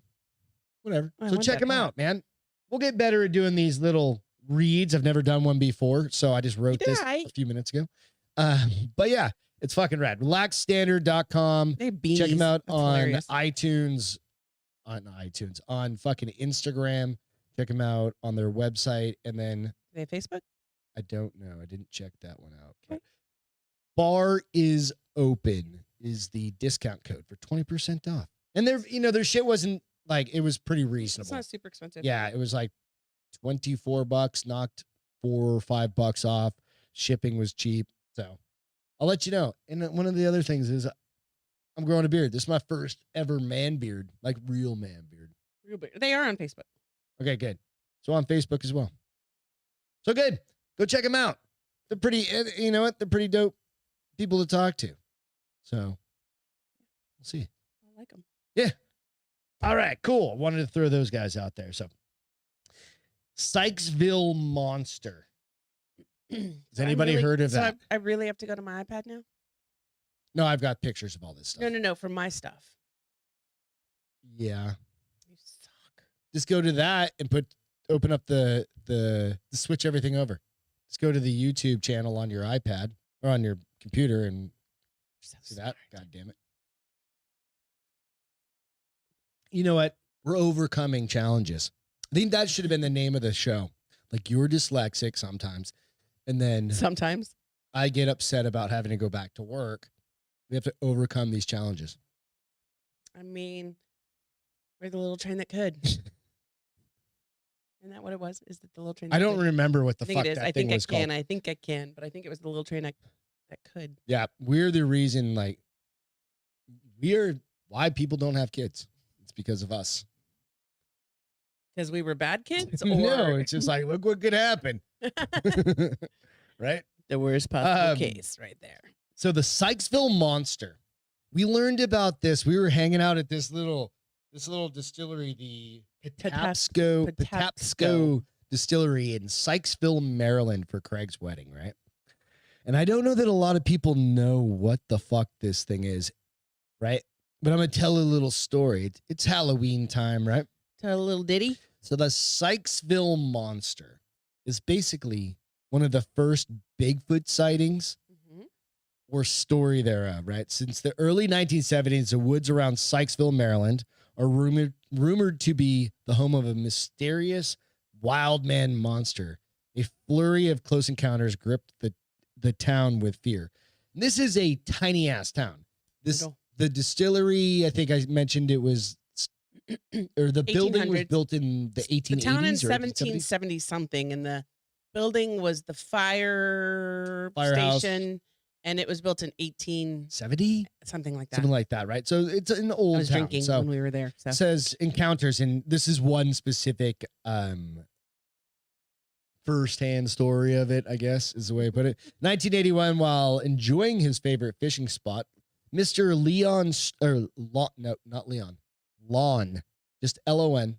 whatever. I So want check that them hat. out, man. We'll get better at doing these little reads. I've never done one before, so I just wrote this a few minutes ago. But yeah, it's fucking rad. Relaxstandard.com. Check them out on iTunes. On fucking Instagram. Check them out on their website. And then they Facebook? I don't know. I didn't check that one out. Okay. Bar is open is the discount code for 20% off. And their shit wasn't like, it was pretty reasonable. It's not super expensive. Yeah, it was like $24, knocked $4 or $5 off. Shipping was cheap. So I'll let you know. And one of the other things is I'm growing a beard. This is my first ever man beard, like real man beard. Real beard. They are on Facebook. Okay, good. So on Facebook as well. So good. Go check them out. They're pretty, you know what? They're pretty dope people to talk to. So we'll see. I like them. Yeah. All right, cool. Wanted to throw those guys out there. So Sykesville Monster. Has anybody heard of that? I really have to go to my iPad now? No, I've got pictures of all this stuff. No, for my stuff. Yeah. You suck. Just go to that and open up the switch everything over. Just go to the YouTube channel on your iPad or on your computer and see that. God damn it. You know what? We're overcoming challenges. I think that should have been the name of the show. Like, you're dyslexic sometimes. And then sometimes I get upset about having to go back to work. We have to overcome these challenges. I mean, we're the little train that could. Isn't that what it was? Is it the little train? I don't remember what the fuck that thing was called. I think I can, but I think it was the little train that could. Yeah, we're the reason, like, why people don't have kids. It's because of us. Because we were bad kids? Or... No, it's just like, look what could happen. Right? The worst possible case right there. So the Sykesville Monster. We learned about this. We were hanging out at this little distillery, the Patapsco Distillery in Sykesville, Maryland for Craig's wedding, right? And I don't know that a lot of people know what the fuck this thing is, right? But I'm going to tell a little story. It's Halloween time, right? Tell a little ditty. So the Sykesville Monster is basically one of the first Bigfoot sightings or story thereof, right? Since the early 1970s, the woods around Sykesville, Maryland are rumored to be the home of a mysterious wild man monster. A flurry of close encounters gripped the town with fear. And this is a tiny ass town. The distillery, I think I mentioned it was, or the building was built in the 1880s. The town in 1770 something, and the building was the firehouse station, and it was built in 1870, something like that. Something like that, right? So it's an old town. I was drinking when we were there. So. It says encounters, and this is one specific first-hand story of it, I guess, is the way I put it. 1981, while enjoying his favorite fishing spot, Mr. Lon, just L-O-N,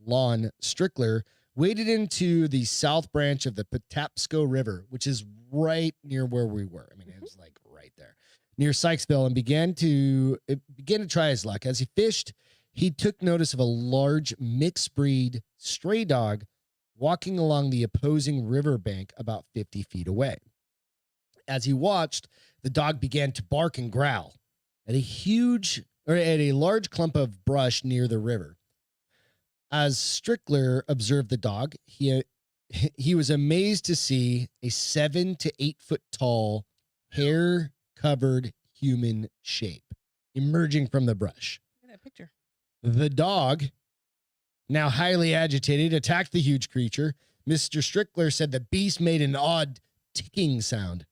Lon Strickler, waded into the south branch of the Patapsco River, which is right near where we were. I mean, it was like right there near Sykesville, and began to try his luck. As he fished, he took notice of a large mixed breed stray dog walking along the opposing riverbank about 50 feet away. As he watched, the dog began to bark and growl at a large clump of brush near the river. As Strickler observed the dog, he was amazed to see a 7 to 8 foot tall, hair-covered human shape emerging from the brush. Look at that picture. The dog, now highly agitated, attacked the huge creature. Mr. Strickler said the beast made an odd ticking sound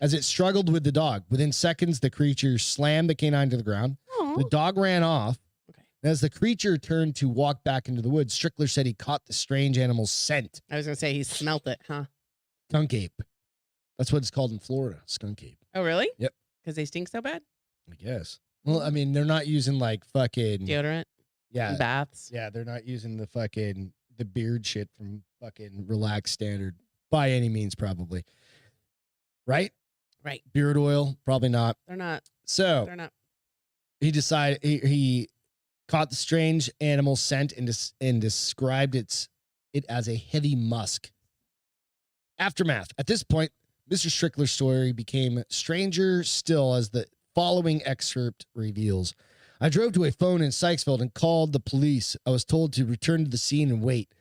as it struggled with the dog. Within seconds, the creature slammed the canine to the ground. Aww. The dog ran off. Okay. As the creature turned to walk back into the woods, Strickler said he caught the strange animal's scent. I was going to say he smelt it, huh? Skunk ape. That's what it's called in Florida, skunk ape. Oh, really? Yep. Because they stink so bad? I guess. Well, I mean, they're not using like fucking... deodorant? Yeah. Baths? Yeah, they're not using the beard shit from fucking Relaxed Standard by any means, probably. Right? Right. Beard oil, probably not. They're not. So They're not. he decided he caught the strange animal scent and described it as a heavy musk. Aftermath. At this point, Mr. Strickler's story became stranger still, as the following excerpt reveals. I drove to a phone in Sykesville and called the police. I was told to return to the scene and wait.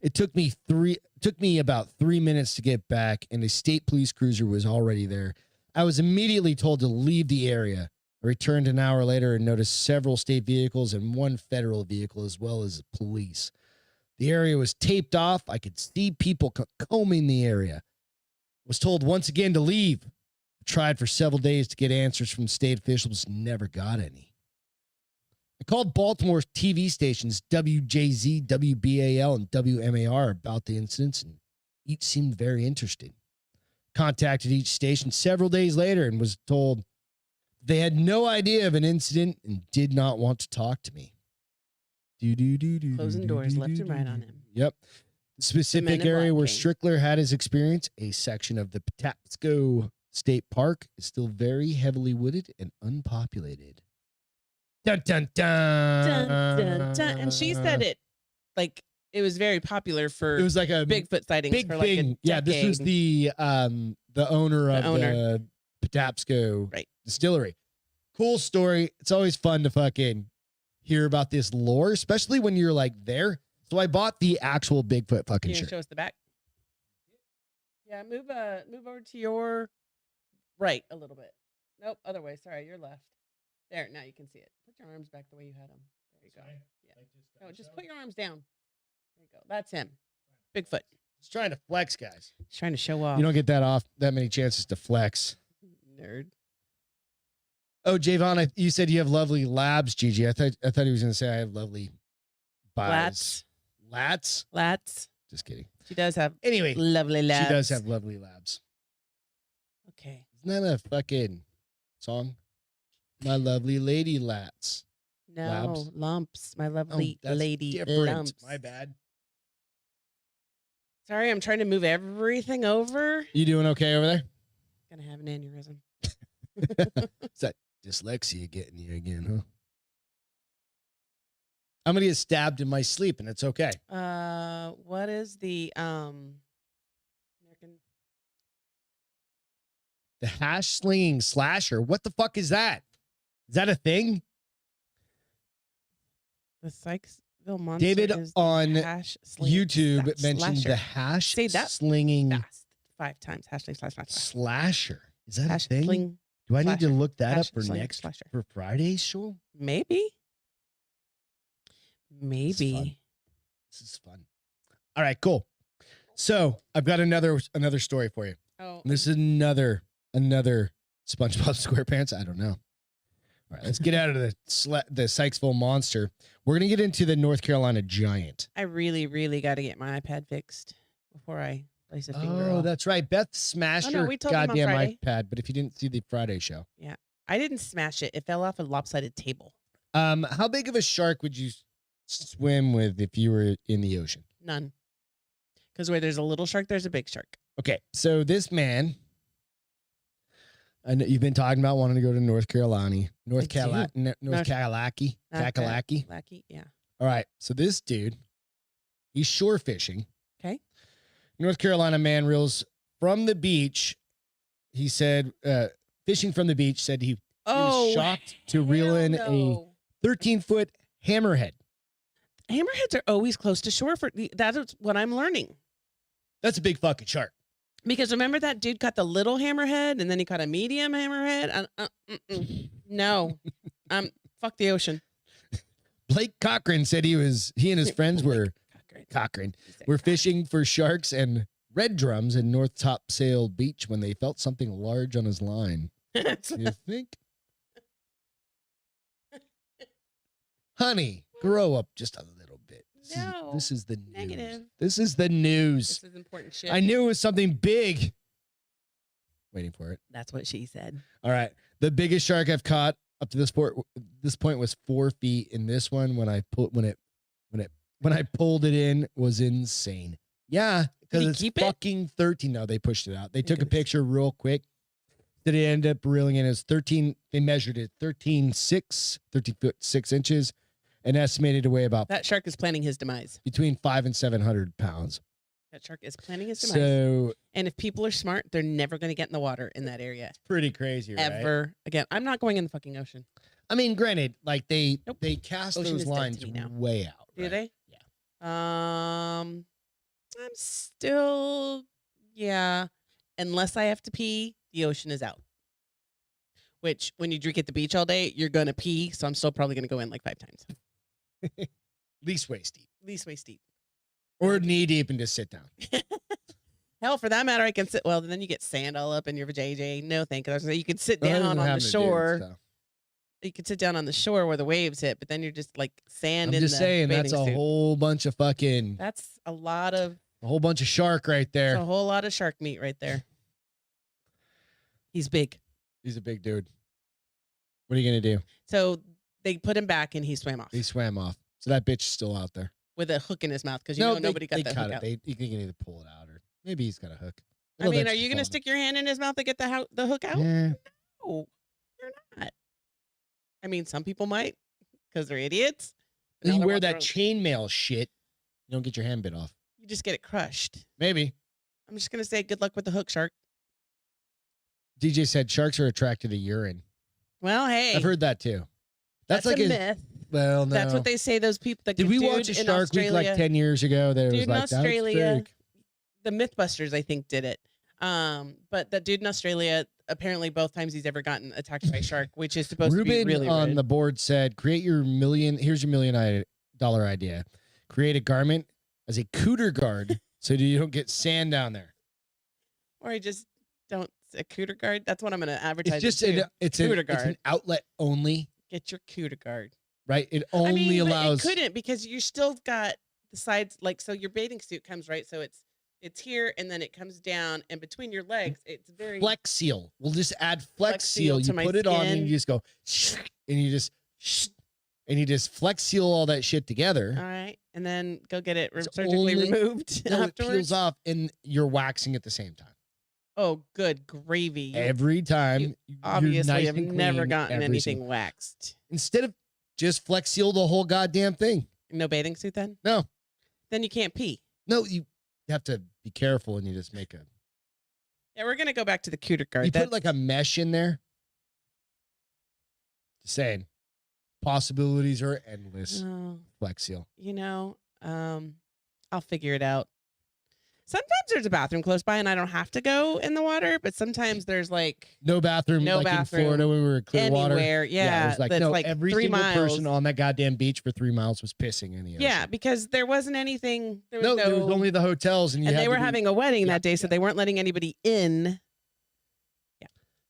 It took me about 3 minutes to get back, and a state police cruiser was already there. I was immediately told to leave the area. I returned an hour later and noticed several state vehicles and one federal vehicle, as well as police. The area was taped off. I could see people combing the area. Was told once again to leave. I tried for several days to get answers from state officials, never got any. I called Baltimore TV stations WJZ, WBAL, and WMAR about the incidents, and each seemed very interested. Contacted each station several days later and was told they had no idea of an incident and did not want to talk to me. Closing doors left and right on him. Yep. The specific area where Strickler had his experience, a section of the Testicle State Park, is still very heavily wooded and unpopulated. Dun, dun, dun. Dun, dun, dun. And she said it like it was very popular for it was like a Bigfoot sightings big for like thing. Yeah, this was the owner of the Patapsco distillery. Cool story. It's always fun to fucking hear about this lore, especially when you're like there. So I bought the actual Bigfoot fucking shirt. Show us the back. Yeah, move over to your right a little bit. Nope, other way. Sorry, your left. There, now you can see it. Put your arms back the way you had them. There you go. Yeah. No, just put your arms down. There you go. That's him. Bigfoot. He's trying to flex, guys. He's trying to show off. You don't get that many chances to flex. Nerd. Oh, Javon, you said you have lovely labs, Gigi. I thought he was going to say I have lovely buys. Lats? Just kidding. She does have lovely labs. She does have lovely labs. Okay. Isn't that a fucking song? My lovely lady lats. No, labs. lumps. My lovely lady different. lumps. My bad. Sorry, I'm trying to move everything over. You doing okay over there? Gonna have an aneurysm. Is that dyslexia getting you again, huh? I'm gonna get stabbed in my sleep, and it's okay. What is the American? The hash slinging slasher. What the fuck is that? Is that a thing? The Sykesville monster. David is on YouTube mentioned the hash slinging. fast 5 times. Hash sling slash slasher. Is that hash a thing? Sling, Do I need slasher. to look that Hash up for sling next slasher. for Friday's show? Maybe. This is fun. All right, cool. So I've got another story for you. Oh, This is another SpongeBob SquarePants. I don't know. All right, let's get out of the Sykesville monster. We're gonna get into the North Carolina giant. I really, really got to get my iPad fixed before I place a finger. Oh, off. that's right. Beth smashed her we told them on goddamn Friday. iPad. But if you didn't see the Friday show, I didn't smash it. It fell off a lopsided table. how big of a shark would you swim with if you were in the ocean? None. Because where there's a little shark, there's a big shark. Okay, so this man, I know you've been talking about wanting to go to North Carolina, Kakalaki. Kakalaki, yeah. All right, so this dude, he's shore fishing. Okay. North Carolina man reels from the beach. He said, fishing from the beach, said he was shocked to reel in a 13-foot hammerhead. Hammerheads are always close to shore. That's what I'm learning. That's a big fucking shark. Because remember that dude caught the little hammerhead and then he caught a medium hammerhead? No. Fuck the ocean. Blake Cochran said he and his friends were fishing for sharks and red drums in North Topsail Beach when they felt something large on his line. You think? Honey, grow up just a little bit. This is the news. Negative. This is the news. This is important shit. I knew it was something big. Waiting for it. That's what she said. All right. The biggest shark I've caught up to this point was 4 feet. And this one, when I pulled it in, was insane. Yeah, because it's fucking 13. No, they pushed it out. They took a picture real quick. That it ended up reeling in as 13. They measured it 13 foot 6 inches, and estimated to weigh about That shark is planning his demise. between 500 and 700 pounds. That shark is planning his demise. So, and if people are smart, they're never going to get in the water in that area. pretty crazy, right? Ever again. I'm not going in the fucking ocean. I mean, granted, like they Nope. cast Ocean those is dead to lines me now. way out. Do right? they? Yeah. I'm still, yeah. Unless I have to pee, the ocean is out. Which, when you drink at the beach all day, you're gonna pee. So I'm still probably gonna go in like 5 times. Least waist deep. Least waist deep. Or knee deep and just sit down. Hell, for that matter, I can sit. Well, then you get sand all up in your vajayjay. No, thank you. You could sit Well, that down doesn't on the happen to dudes, shore. so. You could sit down on the shore where the waves hit, but then you're just like sand I'm in just the saying that's a bathing suit. whole bunch of fucking That's a lot of a whole bunch of shark right there. a whole lot of shark meat right there. He's big. He's a big dude. What are you gonna do? So they put him back and he swam off He swam off. So that bitch is still out there. with a hook in his mouth because nobody got they the cut hook it. out. You can either pull it out or maybe he's got a hook. I mean, are you going to stick your hand in his mouth to get the hook out? Yeah. No, you're not. I mean, some people might because they're idiots. Now You they're wear walking that around- chainmail shit. You don't get your hand bit off. You just get it crushed. Maybe. I'm just going to say good luck with the hook, shark. DJ said sharks are attracted to urine. Well, hey. I've heard that too. That's like a myth. Well, no. That's what they say. Those people. Did we watch a Shark Week like 10 years ago? That Dude was in like, Australia, the Mythbusters, I think, did it. But the dude in Australia, apparently both times he's ever gotten attacked by a shark, which is supposed to be Ruben really on rude. the board said, here's your $1 million idea. Create a garment as a cooter guard so you don't get sand down there. Or I just don't, a cooter guard. That's what I'm going to advertise. It's just it's an outlet only, Get your cooter guard. right? It only allows. But it couldn't because you still got the sides, like, so your bathing suit comes, right? So it's here and then it comes down and between your legs, it's very Flex Seal. We'll just add Flex Seal. to You my put it on and skin. you just go and you just Flex Seal all that shit together. All right. And then go get it It's surgically only- removed No, it afterwards. peels off and you're waxing at the same time. Oh, good gravy. You Every time. you're obviously nice have and never clean gotten every anything single- waxed. Instead of just Flex Seal the whole goddamn thing. No bathing suit then? No. Then you can't pee. No, you have to be careful and you just make a. Yeah, we're going to go back to the cooter guard. You put like a mesh in there. Just saying. Possibilities are endless. Oh, Flex Seal. I'll figure it out. Sometimes there's a bathroom close by and I don't have to go in the water, but sometimes there's like No bathroom. No like bathroom in Florida when we were in Clearwater. anywhere. Yeah, it was like, that's no, like every 3 single miles. person on that goddamn beach for 3 miles was pissing in the ocean. Yeah, because there wasn't anything. There was No, no, there was only the hotels, and you and had they to were be- having a wedding Yeah, that day, so yeah. they weren't letting anybody in.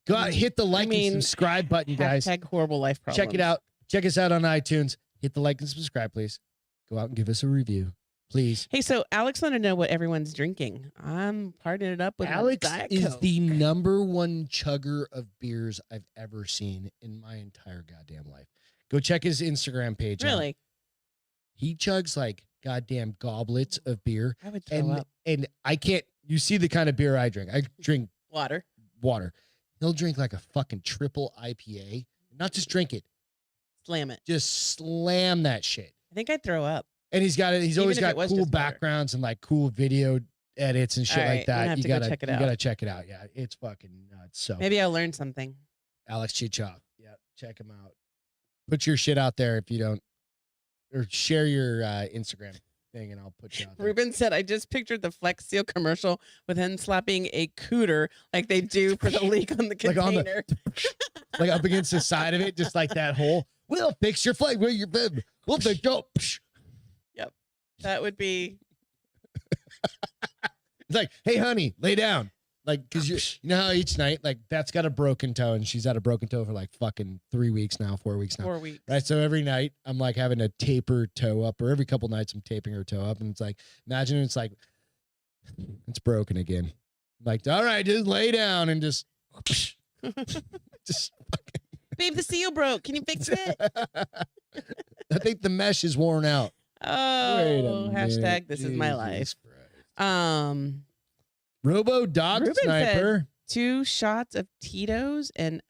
Go out, hit the like and subscribe button, guys. Hashtag horrible life problems. Check it out. Check us out on iTunes. Hit the like and subscribe, please. Go out and give us a review, please. Hey, so Alex wanted to know what everyone's drinking. I'm partying it up with Alex Diet is Coke. the #1 chugger of beers I've ever seen in my entire goddamn life. Go check his Instagram page. out. Really. He chugs like goddamn goblets of beer. I would throw up And I can't, you see the kind of beer I drink. I drink water. water. He'll drink like a fucking triple IPA. Not just drink it, Slam it. just slam that shit. I think I'd throw up. And he's got it. He's Even always if got it was cool just water. backgrounds and like cool video edits and shit All right, like I'm gonna that. have You to go gotta check it you out. gotta check it out. Yeah, it's fucking nuts. So Maybe I'll learn something. Alex Chichop. Yeah, check him out. Put your shit out there if you don't, or share your Instagram thing, and I'll put you out there. Ruben said, I just pictured the Flex Seal commercial with him slapping a cooter like they do for the leak on the Like on the- container. Like up against the side of it, just like that hole. We'll fix your flag. We'll fix your. Yep. That would be. It's like, hey, honey, lay down. Like, because you know how each night, like, Beth's got a broken toe and she's had a broken toe for like fucking 3 weeks now, 4 weeks now. 4 weeks. Right. So every night I'm like having to tape her toe up, or every couple nights I'm taping her toe up. And it's like, imagine it's like, it's broken again. Like, all right, just lay down and just fucking. Babe, the seal broke. Can you fix it? I think the mesh is worn out. Wait a Oh, minute. hashtag this is my Jesus life. Christ. Robo Dog Ruben Sniper 2 shots of Tito's and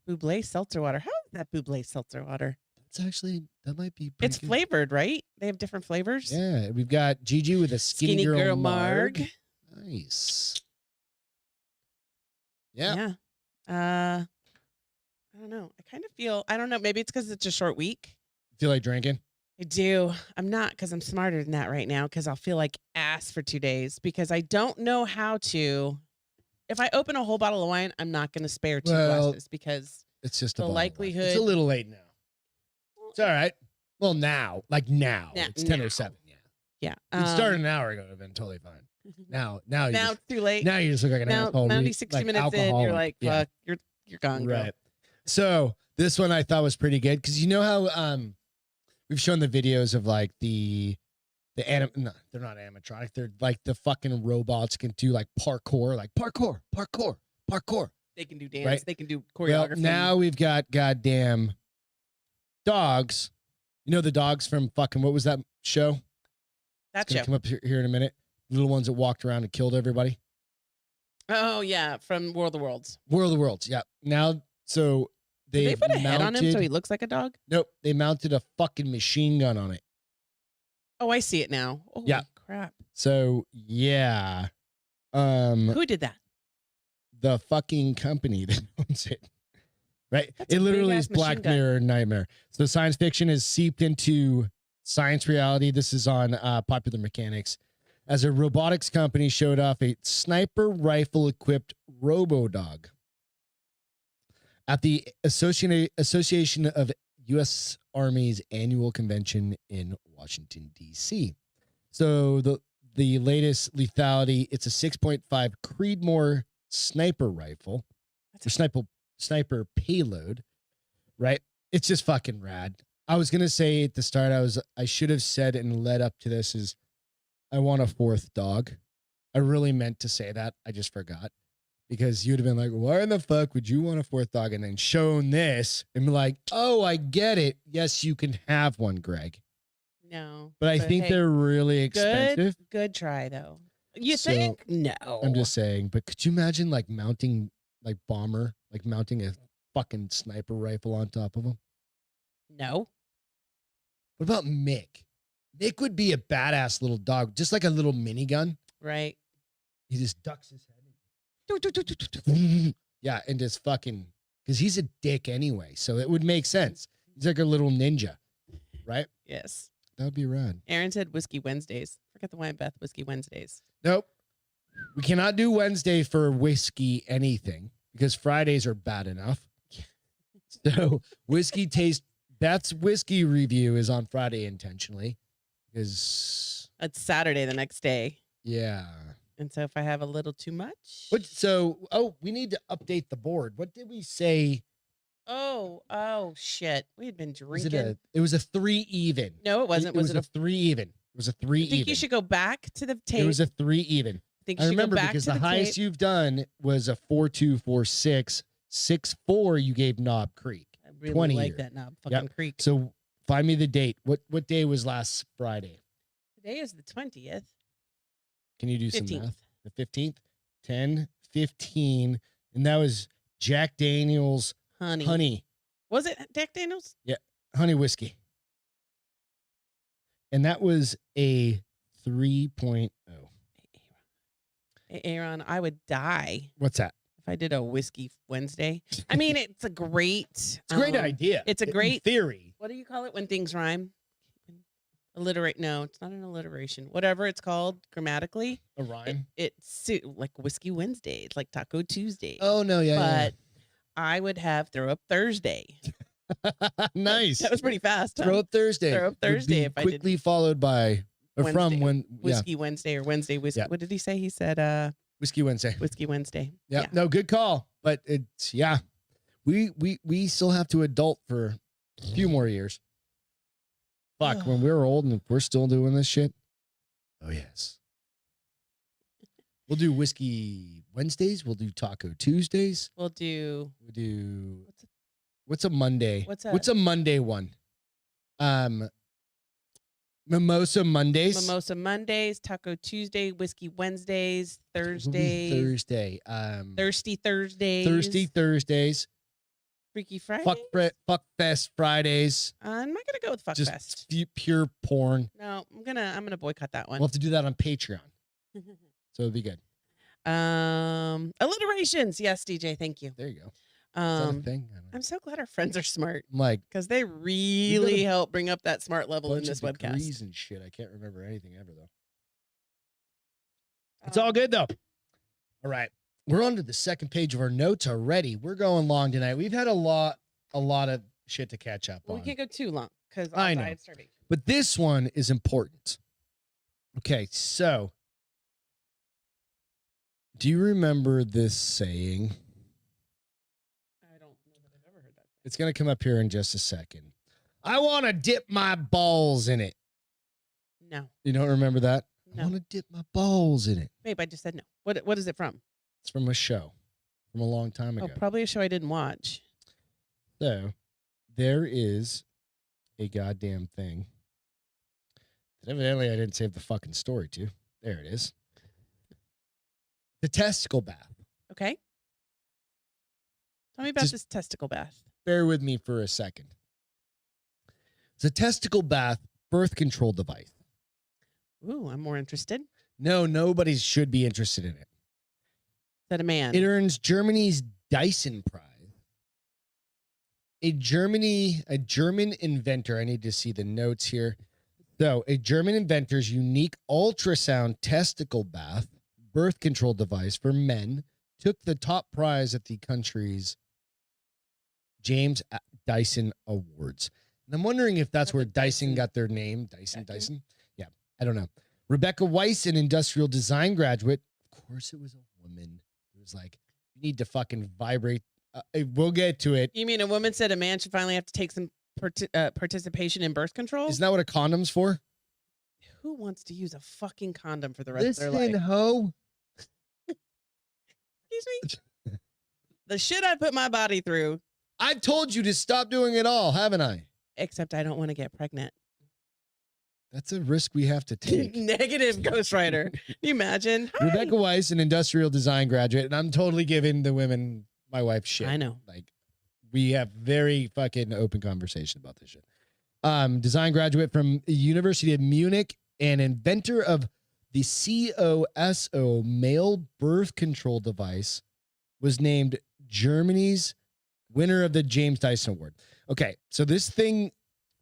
Buble seltzer water. How is that Buble seltzer water? That might be It's good. flavored, right? They have different flavors. Yeah, we've got Gigi with a skinny girl marg. Nice. Yeah. I don't know. I kind of feel, I don't know. Maybe it's because it's a short week. Feel like drinking? I do. I'm not, because I'm smarter than that right now, because I'll feel like ass for 2 days because I don't know how to. If I open a whole bottle of wine, I'm not going to spare 2 glasses because it's just the likelihood. It's a little late now. It's all right. Well, now. It's 10:07. Yeah. It started an hour ago. It would have been totally fine. Now it's too late. Now you just look like an asshole. 60 minutes in, you're like, fuck, you're gone, girl. Right. So this one I thought was pretty good because you know how we've shown the videos of like no, they're not animatronic. They're like the fucking robots can do like parkour. They can do dance. Right? They can do choreography. Well, now we've got goddamn dogs. You know the dogs from fucking, what was that show? That show. Come up here in a minute. Little ones that walked around and killed everybody. Oh yeah, from World of Worlds. World of Worlds. Yeah. Now, so did they put a head on him so he looks like a dog? Nope. They mounted a fucking machine gun on it. Oh, I see it now. Oh yeah. Crap. So yeah. Who did that? The fucking company that owns it. Right? It literally is Black Mirror nightmare. So science fiction is seeped into science reality. This is on Popular Mechanics. As a robotics company showed off a sniper rifle equipped Robo Dog at the Association of U.S. Army's annual convention in Washington, D.C. So the latest lethality, it's a 6.5 Creedmoor sniper rifle. That's a sniper payload, right? It's just fucking rad. I was going to say at the start, I should have said and led up to this is I want a 4th dog. I really meant to say that. I just forgot because you'd have been like, why in the fuck would you want a 4th dog? And then shown this and be like, oh, I get it. Yes, you can have one, Greg. No. But I think they're really expensive. Good try though. You think? No. I'm just saying, but could you imagine like mounting like Bomber, like mounting a fucking sniper rifle on top of him? No. What about Mick? Mick would be a badass little dog, just like a little minigun. Right. He just ducks his head. Yeah, and just fucking, because he's a dick anyway, so it would make sense. He's like a little ninja, right? Yes. That would be rad. Aaron said Whiskey Wednesdays. Forget the wine, Beth. Whiskey Wednesdays. Nope. We cannot do Wednesday for whiskey anything because Fridays are bad enough. So whiskey taste, Beth's whiskey review is on Friday intentionally because it's Saturday the next day. Yeah. And so if I have a little too much. We need to update the board. What did we say? Oh shit. We had been drinking. It was a 3 even. No, it wasn't. Was it a 3 even? It was a 3 even. I think you should go back to the tape. It was a 3 even. I remember because the highest you've done was a 4.246. 6.4 you gave Knob Creek. I really like that Knob fucking Creek. So find me the date. What day was last Friday? Today is the 20th. Can you do 15th. some math? The 15th? 10/15. And that was Jack Daniel's honey. Was it Jack Daniel's? Yeah. Honey whiskey. And that was a 3.0. Hey, Aaron, I would die. What's that? If I did a Whiskey Wednesday. I mean, it's a great idea. It's a great theory. What do you call it when things rhyme? Alliterate. No, it's not an alliteration. Whatever it's called grammatically. A rhyme. It's like Whiskey Wednesday. It's like Taco Tuesday. Oh no, yeah. But I would have Throw Up Thursday. Nice. That was pretty fast. Huh? Throw Up Thursday. Throw Up Thursday. If quickly followed by or Wednesday, from when Whiskey Wednesday or Wednesday whiskey. Yeah. What did he say? He said Whiskey Wednesday. Whiskey Wednesday. Yeah. No, good call. But it's we still have to adult for a few more years. Fuck, when we're old and we're still doing this shit. Oh yes. We'll do Whiskey Wednesdays. We'll do Taco Tuesdays. We'll do what's a Monday? What's a Monday one? Mimosa Mondays. Mimosa Mondays, Taco Tuesday, Whiskey Wednesdays, Thursdays. Thursday. Thirsty Thursdays. Thirsty Thursdays. Freaky Friday. Fuck Fest Fridays. I'm not gonna go with Fuck Just Fest. Pure porn. No, I'm gonna boycott that one. We'll have to do that on Patreon. So it'll be good. Alliterations. Yes, DJ. Thank you. There you go. Is that a thing? I'm so glad our friends are smart. I'm like, because they really help bring up that smart level in this webcast. Degrees and shit. I can't remember anything ever though. It's all good though. All right, we're on to the second page of our notes already. We're going long tonight. We've had a lot of shit to catch up on. We can't go too long because I know. But this one is important. Okay, so do you remember this saying? I don't know that I've ever heard that. It's going to come up here in just a second. I want to dip my balls in it. No. You don't remember that? No. I want to dip my balls in it. Babe, I just said no. What is it from? It's from a show from a long time ago. Oh, probably a show I didn't watch. So there is a goddamn thing that evidently I didn't save the fucking story to. There it is. The testicle bath. Okay. Tell me about this testicle bath. Bear with me for a second. It's a testicle bath birth control device. Ooh, I'm more interested. No, nobody should be interested in it. Is that a man? It earns Germany's Dyson Prize. A German inventor, I need to see the notes here. So, a German inventor's unique ultrasound testicle bath birth control device for men took the top prize at the country's James Dyson Awards. And I'm wondering if that's where Dyson got their name. Dyson? Yeah, I don't know. Rebecca Weiss, an industrial design graduate. Of course, it was a woman. It was like, you need to fucking vibrate. We'll get to it. You mean a woman said a man should finally have to take some participation in birth control? Isn't that what a condom's for? Who wants to use a fucking condom for the rest of their Listen, life? ho. Excuse me? The shit I put my body through. I've told you to stop doing it all, haven't I? Except I don't want to get pregnant. That's a risk we have to take. Negative Ghost Rider. Can you imagine? Hi. Rebecca Weiss, an industrial design graduate, and I'm totally giving the women, my wife, shit. I know. Like, we have very fucking open conversation about this shit. Design graduate from the University of Munich and inventor of the COSO male birth control device, was named Germany's winner of the James Dyson Award. Okay, so this thing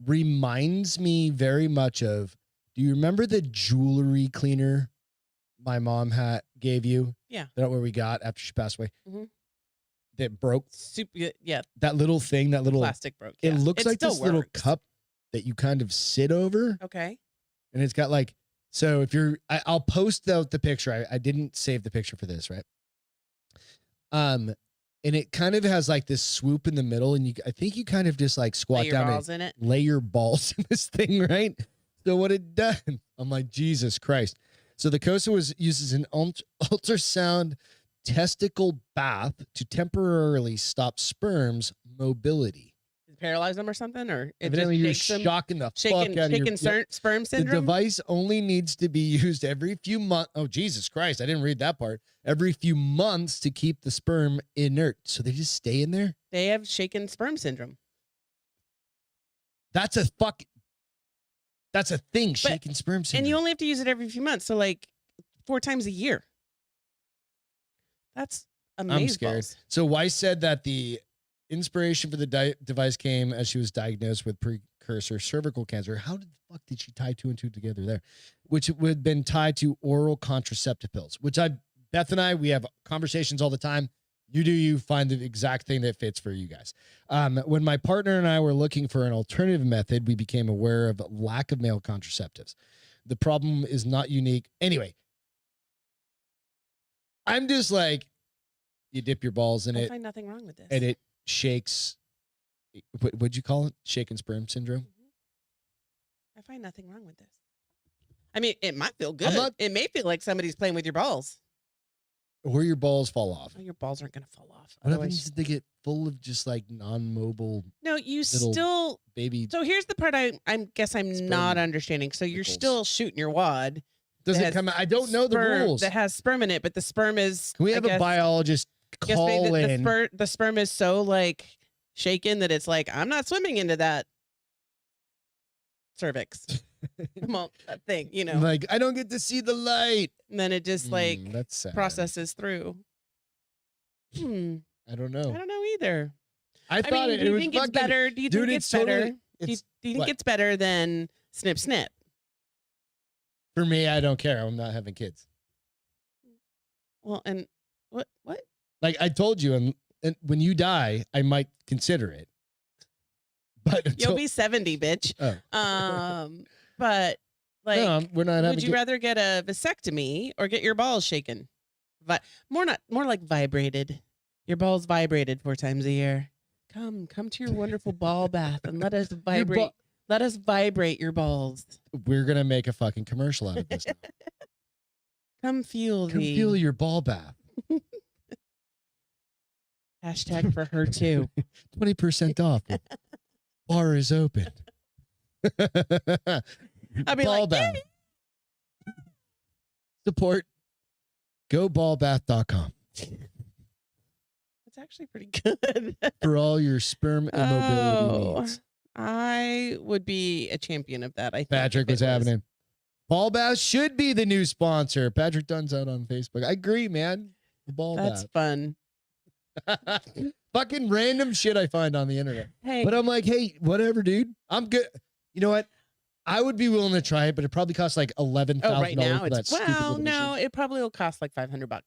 reminds me very much of, do you remember the jewelry cleaner my mom gave you? Yeah. That where we got after she passed away? Mm-hmm. That broke? Super, yeah. That little thing, that little... Plastic broke, It yeah. looks like this little cup that you kind of sit over. Okay. And it's got like... So if you're... I'll post out the picture. I didn't save the picture for this, right? And it kind of has like this swoop in the middle, and I think you kind of just like squat down and lay your balls in this thing, right? So what it does, I'm like, Jesus Christ. So the COSO uses an ultrasound testicle bath to temporarily stop sperm's mobility. Paralyze them or something, or it evidently you're just shocking the fuck out of your sperm syndrome. The device only needs to be used every few months. Oh, Jesus Christ. I didn't read that part. Every few months to keep the sperm inert. So they just stay in there? They have shaken sperm syndrome. That's a thing, shaken sperm syndrome. And you only have to use it every few months. So like 4 times a year. That's amazing. I'm scared. So Weiss said that the inspiration for the device came as she was diagnosed with precursor cervical cancer. How the fuck did she tie 2 and 2 together there? Which would have been tied to oral contraceptive pills, which Beth and I, we have conversations all the time. You do you, find the exact thing that fits for you guys. When my partner and I were looking for an alternative method, we became aware of lack of male contraceptives. The problem is not unique. Anyway, I'm just like, you dip your balls in it. I find nothing wrong with this. And it shakes. What'd you call it? Shaken sperm syndrome? I find nothing wrong with this. I mean, it might feel good. It may feel like somebody's playing with your balls. or your balls fall off. Oh, your balls aren't gonna fall off. What happens if they get full of just like non-mobile? No, you still baby. So here's the part I guess I'm not understanding. So you're still shooting your wad. Does it come out? I don't know the rules. That has sperm in it, but the sperm is. Can we have a biologist call in? The sperm is so like shaken that it's like, I'm not swimming into that cervix. Well, that thing, you know. Like, I don't get to see the light. And then it just like that's sad. processes through. I don't know. I don't know either. I thought do you think it's better? Do you think it's better? Do you think it's better than snip snip? For me, I don't care. I'm not having kids. Well, and what? Like I told you, and when you die, I might consider it. But you'll be 70, bitch. Oh. But like, no, we're not. Would you rather get a vasectomy or get your balls shaken? More like vibrated. Your balls vibrated 4 times a year. Come to your wonderful ball bath and let us vibrate. Let us vibrate your balls. We're gonna make a fucking commercial out of this. Come feel your ball bath. Hashtag for her too. 20% off. Bar is open. I'll be ball like, bath. Support goballbath.com. That's actually pretty good. For all your sperm immobility needs. I would be a champion of that. I think Patrick was happening. Ball bath should be the new sponsor. Patrick Dunn's out on Facebook. I agree, man. The ball That's bath. fun. Fucking random shit I find on the internet. Hey. But I'm like, hey, whatever, dude. I'm good. You know what? I would be willing to try it, but it probably costs like $11,000. Oh, right now it's no, it probably will cost like $500.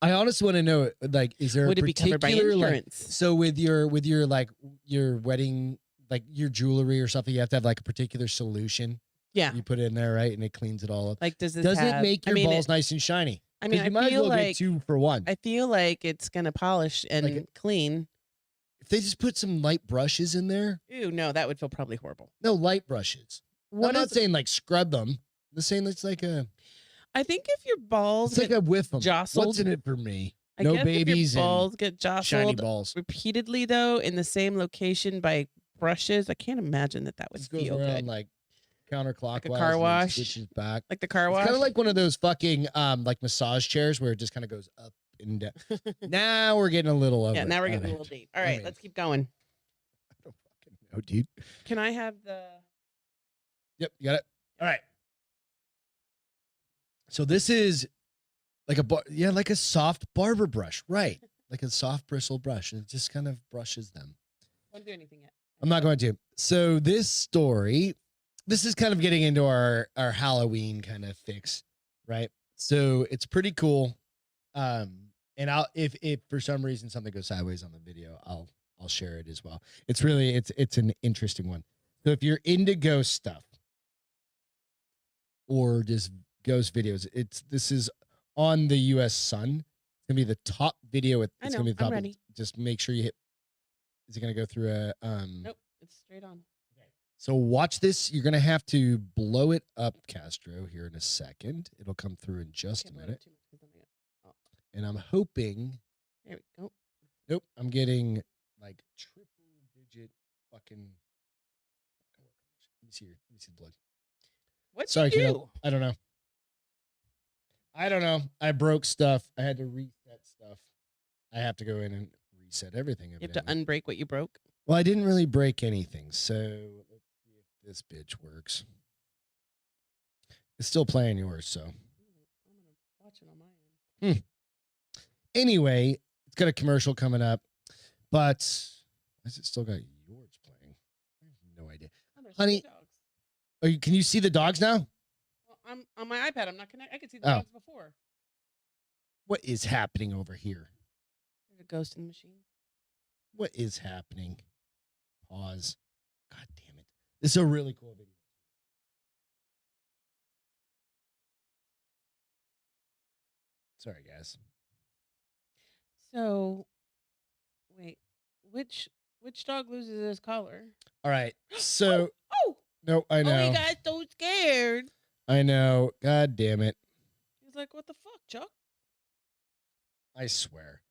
I honestly want to know, like, is there would a it be covered by particular insurance? So with your like your wedding, like your jewelry or something, you have to have like a particular solution. Yeah, you put it in there, right, and it cleans it all up. Like, does it make your balls nice and shiny? I mean, you might as well get 2 for 1. I feel like it's gonna polish and clean. If they just put some light brushes in there. Ew, no, that would feel probably horrible. No, light brushes. I'm not saying like scrub them. I'm saying it's like a. I think if your balls it's like a whiff them. Jostled. What's in it for me? I no guess babies if your balls get jostled shiny balls repeatedly though in the same location by brushes. I can't imagine that would feel good. Like counterclockwise, like a car wash, switches back, like the car wash. Kind of like one of those fucking like massage chairs where it just kind of goes up and down. Now we're getting a little over. Yeah, now we're getting a little deep. All right, let's keep going. I don't fucking know, dude. Can I have the? Yep, you got it. All right. So this is like like a soft barber brush, right? Like a soft bristle brush, and it just kind of brushes them. Don't do anything yet. I'm not going to. So this story, this is kind of getting into our Halloween kind of fix, right? So it's pretty cool. And I'll if for some reason something goes sideways on the video, I'll share it as well. It's really it's an interesting one. So if you're into ghost stuff or just ghost videos, this is on the US Sun. It's gonna be the top video. It's gonna be the top. I'm ready. Just make sure you hit. Is it gonna go through a Nope, it's straight on. Okay. So watch this. You're gonna have to blow it up, Castro, here in a second. It'll come through in just a minute. And I'm hoping. There we go. Nope, I'm getting like triple digit fucking. Let me see the blood. What'd you do? I don't know. I broke stuff. I had to reset stuff. I have to go in and reset everything. You have to unbreak what you broke? Well, I didn't really break anything. So let's see if this bitch works. It's still playing yours, so. I'm going to watch it on my end. Anyway, it's got a commercial coming up, but why is it still got yours playing? I have no idea. Oh, Honey, can you see the dogs now? Well, I'm on my iPad. I'm not connected. I could see the dogs before. What is happening over here? There's a ghost in the machine. What is happening? Pause. God damn it. This is a really cool video. Sorry, guys. So, wait, which dog loses his collar? All right. So, oh, no, I know. Oh, he got so scared. I know. God damn it. He's like, "What the fuck, Chuck?" I swear.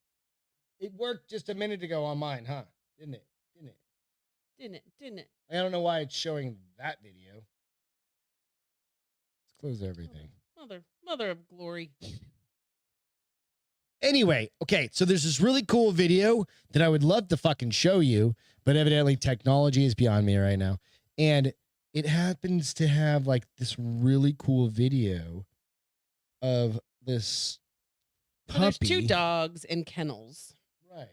It worked just a minute ago on mine, huh? Didn't it? Didn't it? I don't know why it's showing that video. Let's close everything. Mother of glory. Anyway, okay, so there's this really cool video that I would love to fucking show you, but evidently technology is beyond me right now. And it happens to have like this really cool video of this puppy. So there's 2 dogs in kennels. Right.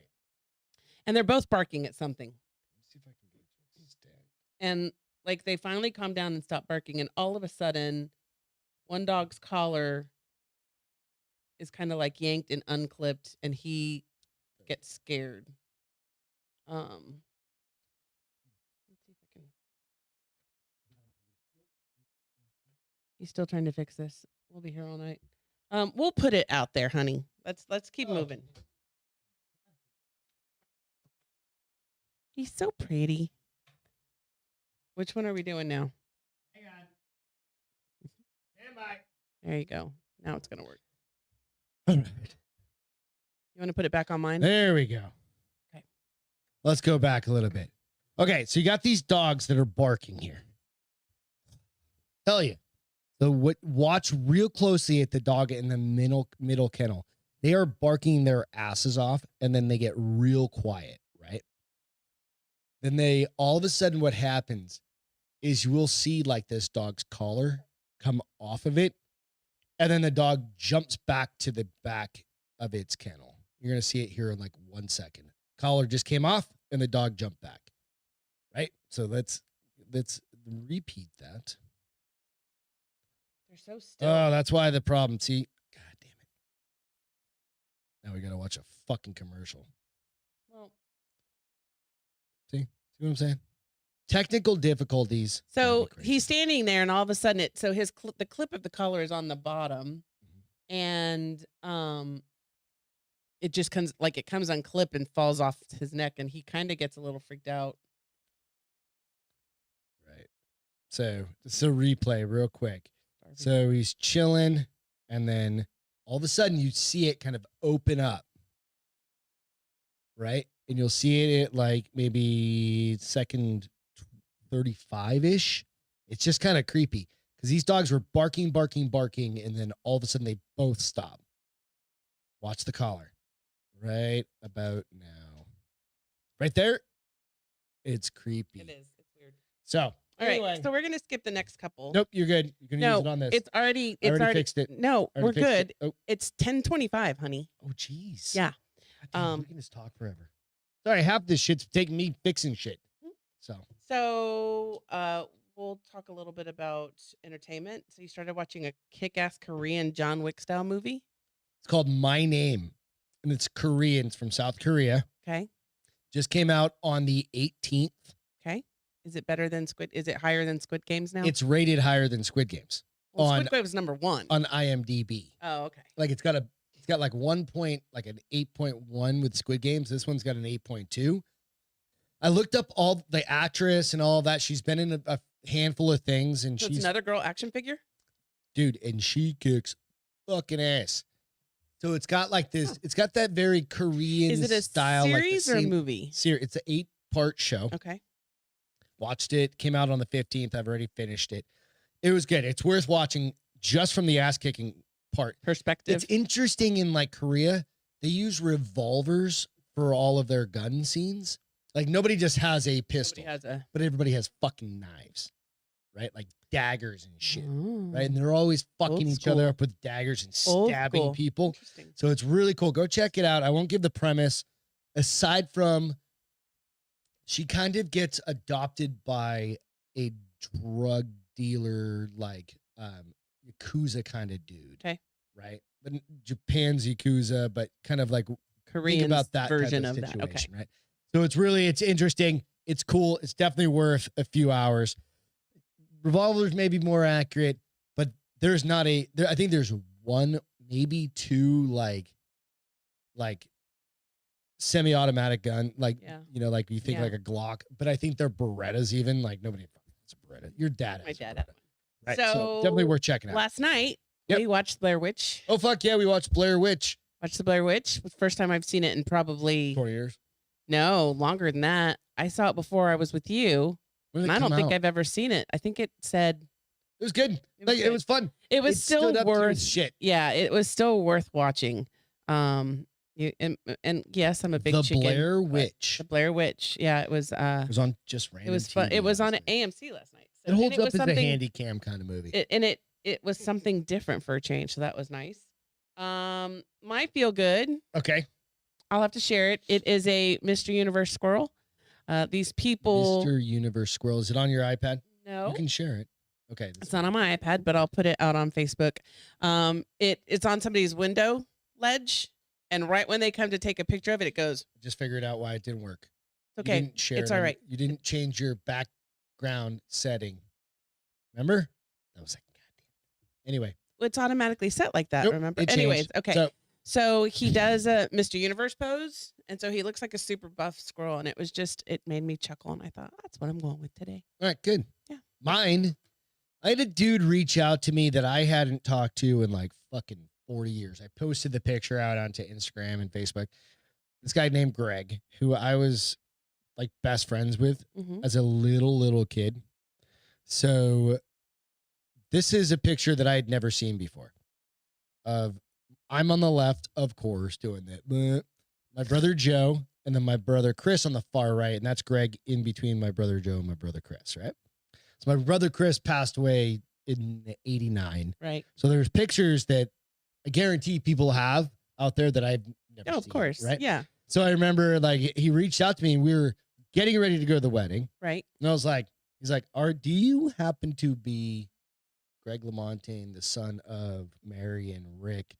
And they're both barking at something. Let's see if I can get it to stand. And like they finally calm down and stop barking. And all of a sudden, one dog's collar is kind of like yanked and unclipped, and he gets scared. Let's see if I can. He's still trying to fix this. We'll be here all night. We'll put it out there, honey. Let's keep moving. He's so pretty. Which one are we doing now? Hang on. Stand by. There you go. Now it's gonna work. All right. You want to put it back on mine? There we go. Okay. Let's go back a little bit. Okay, so you got these dogs that are barking here. Tell you. So watch real closely at the dog in the middle kennel. They are barking their asses off, and then they get real quiet, right? Then all of a sudden what happens is you will see like this dog's collar come off of it, and then the dog jumps back to the back of its kennel. You're going to see it here in like 1 second. Collar just came off and the dog jumped back. Right? So let's repeat that. They're so still. Oh, that's why the problem. See? God damn it. Now we got to watch a fucking commercial. Well, see what I'm saying? Technical difficulties. So he's standing there, and all of a sudden, the clip of the collar is on the bottom, and it just comes unclipped and falls off his neck, and he kind of gets a little freaked out. Right. So it's a replay real quick. So he's chilling, and then all of a sudden you see it kind of open up, right? And you'll see it at like maybe second 35-ish. It's just kind of creepy because these dogs were barking, and then all of a sudden they both stop. Watch the collar. Right about now. Right there. It's creepy. It is. It's weird. So, anyway. All right. So we're going to skip the next couple. Nope, you're good. You can use it on this. It's already fixed it. No, we're good. It's 10:25, honey. Oh, jeez. Yeah. We can just talk forever. Sorry, half this shit's taking me fixing shit. So we'll talk a little bit about entertainment. So you started watching a kick-ass Korean John Wick style movie. It's called My Name, and it's Korean. It's from South Korea. Okay. Just came out on the 18th. Okay. Is it better than Is it higher than Squid Games now? It's rated higher than Squid Games. Well, Squid Game was #1 on IMDb. Oh, okay. Like it's got like an 8.1 with Squid Games. This one's got an 8.2. I looked up all the actress and all of that. She's been in a handful of things, and she's another girl action figure, dude, and she kicks fucking ass. So it's got like this. It's got that very Korean style. Is it a style, series like or a movie? Series. It's an 8-part show. Okay. Watched it. Came out on the 15th. I've already finished it. It was good. It's worth watching just from the ass kicking part perspective. It's interesting in like Korea. They use revolvers for all of their gun scenes. Like nobody just has a pistol, but everybody has fucking knives, right? Like daggers and shit, right? And they're always fucking each other up with daggers and stabbing people. So it's really cool. Go check it out. I won't give the premise. Aside from, she kind of gets adopted by a drug dealer, like Yakuza kind of dude. Okay. Right? But Japan's Yakuza, but kind of like Korean about that version type of that. situation, Okay. Right? So it's interesting. It's cool. It's definitely worth a few hours. Revolvers may be more accurate, but there's not I think there's one, maybe two, like semi-automatic gun, like like you think like a Glock, but I think they're Berettas even. Like nobody has a Beretta. Your dad has. My dad has one. Right. So definitely worth checking out. Last night we watched Blair Witch. Oh fuck yeah, we watched Blair Witch. Watch the Blair Witch. The first time I've seen it in probably 4 years. No, longer than that. I saw it before I was with you. And I don't think I've ever seen it. I think it said it was good. It was fun. It was still worth shit. Yeah, it was still worth watching. And yes, I'm a big chicken. Blair Witch. The Blair Witch. Yeah, it was. It was on just random. It was fun. It was on AMC last night. So, it holds up as a handy cam kind of movie. It was something different for a change, so that was nice. My feel good. Okay. I'll have to share it. It is a Mr. Universe squirrel. These people. Mr. Universe squirrel. Is it on your iPad? No. You can share it. Okay. It's not on my iPad, but I'll put it out on Facebook. It's on somebody's window ledge, and right when they come to take a picture of it, it goes. I just figured out why it didn't work. Okay. You didn't share it's all right. You didn't change your background setting. Remember? That was like, goddamn. Anyway. It's automatically set like that, nope, remember? Anyways, okay. So he does a Mr. Universe pose, and so he looks like a super buff squirrel, and it made me chuckle, and I thought, that's what I'm going with today. All right, good. Yeah. Mine, I had a dude reach out to me that I hadn't talked to in like fucking 40 years. I posted the picture out onto Instagram and Facebook. This guy named Greg, who I was like best friends with as a little kid. So this is a picture that I had never seen before of I'm on the left, of course, doing that. My brother Joe, and then my brother Chris on the far right, and that's Greg in between my brother Joe and my brother Chris, right? So my brother Chris passed away in '89. Right. So there's pictures that I guarantee people have out there that I've never seen. Of course. Right? Yeah. So I remember like he reached out to me and we were getting ready to go to the wedding. Right. And I was like, he's like, do you happen to be Greg LaMontagne, the son of Mary and Rick?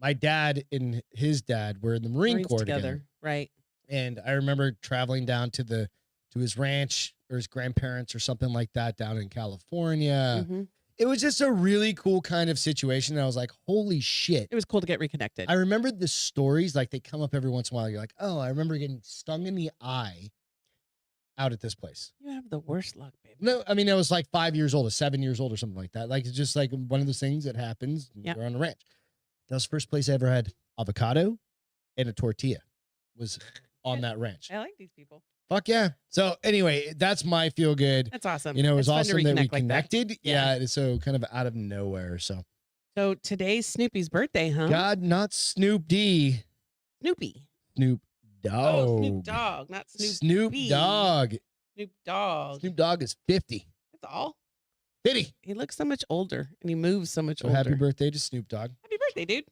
My dad and his dad were in the Marine Corps together. Right. And I remember traveling down to his ranch or his grandparents or something like that down in California. It was just a really cool kind of situation. And I was like, holy shit. It was cool to get reconnected. I remember the stories, like they come up every once in a while. You're like, oh, I remember getting stung in the eye out at this place. You have the worst luck, baby. No, I mean, I was like 5 years old or 7 years old or something like that. Like, it's just like one of those things that happens. Yeah. You're on the ranch. That was the first place I ever had avocado and a tortilla was on that ranch. I like these people. Fuck yeah. So anyway, that's my feel good. That's awesome. You know, it was awesome that we like connected. That. Yeah. So kind of out of nowhere. So today's Snoopy's birthday, huh? God, not Snoop D. Snoopy. Snoop Dogg. Oh, Snoop Dogg, not Snoop. Snoop Dogg. Snoop Dogg. Snoop Dogg is 50. That's all. 50. He looks so much older and he moves so much So older. happy birthday to Snoop Dogg. Happy birthday, dude.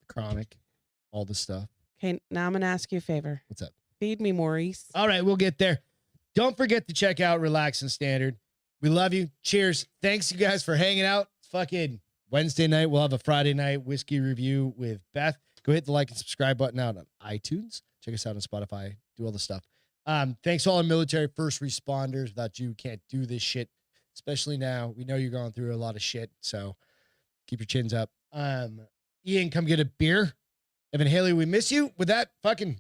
Chronic. All the stuff. Okay, now I'm going to ask you a favor. What's up? Feed me, Maurice. All right, we'll get there. Don't forget to check out Relax and Standard. We love you. Cheers. Thanks, you guys, for hanging out. It's fucking Wednesday night. We'll have a Friday night whiskey review with Beth. Go hit the like and subscribe button out on iTunes. Check us out on Spotify. Do all the stuff. Thanks to all our military first responders. Without you, can't do this shit, especially now. We know you're going through a lot of shit, so keep your chins up. Ian, come get a beer. Evan Haley, we miss you. With that,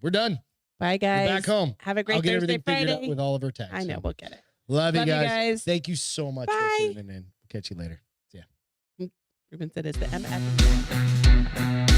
we're done. Bye, guys. We're back home. Have a great I'll get Thursday, everything figured Friday. out with all of our tags. I know, we'll get it. Love you guys. guys. Thank you so much Bye. for tuning in. We'll catch you later. See ya. Ruben said it's the MF.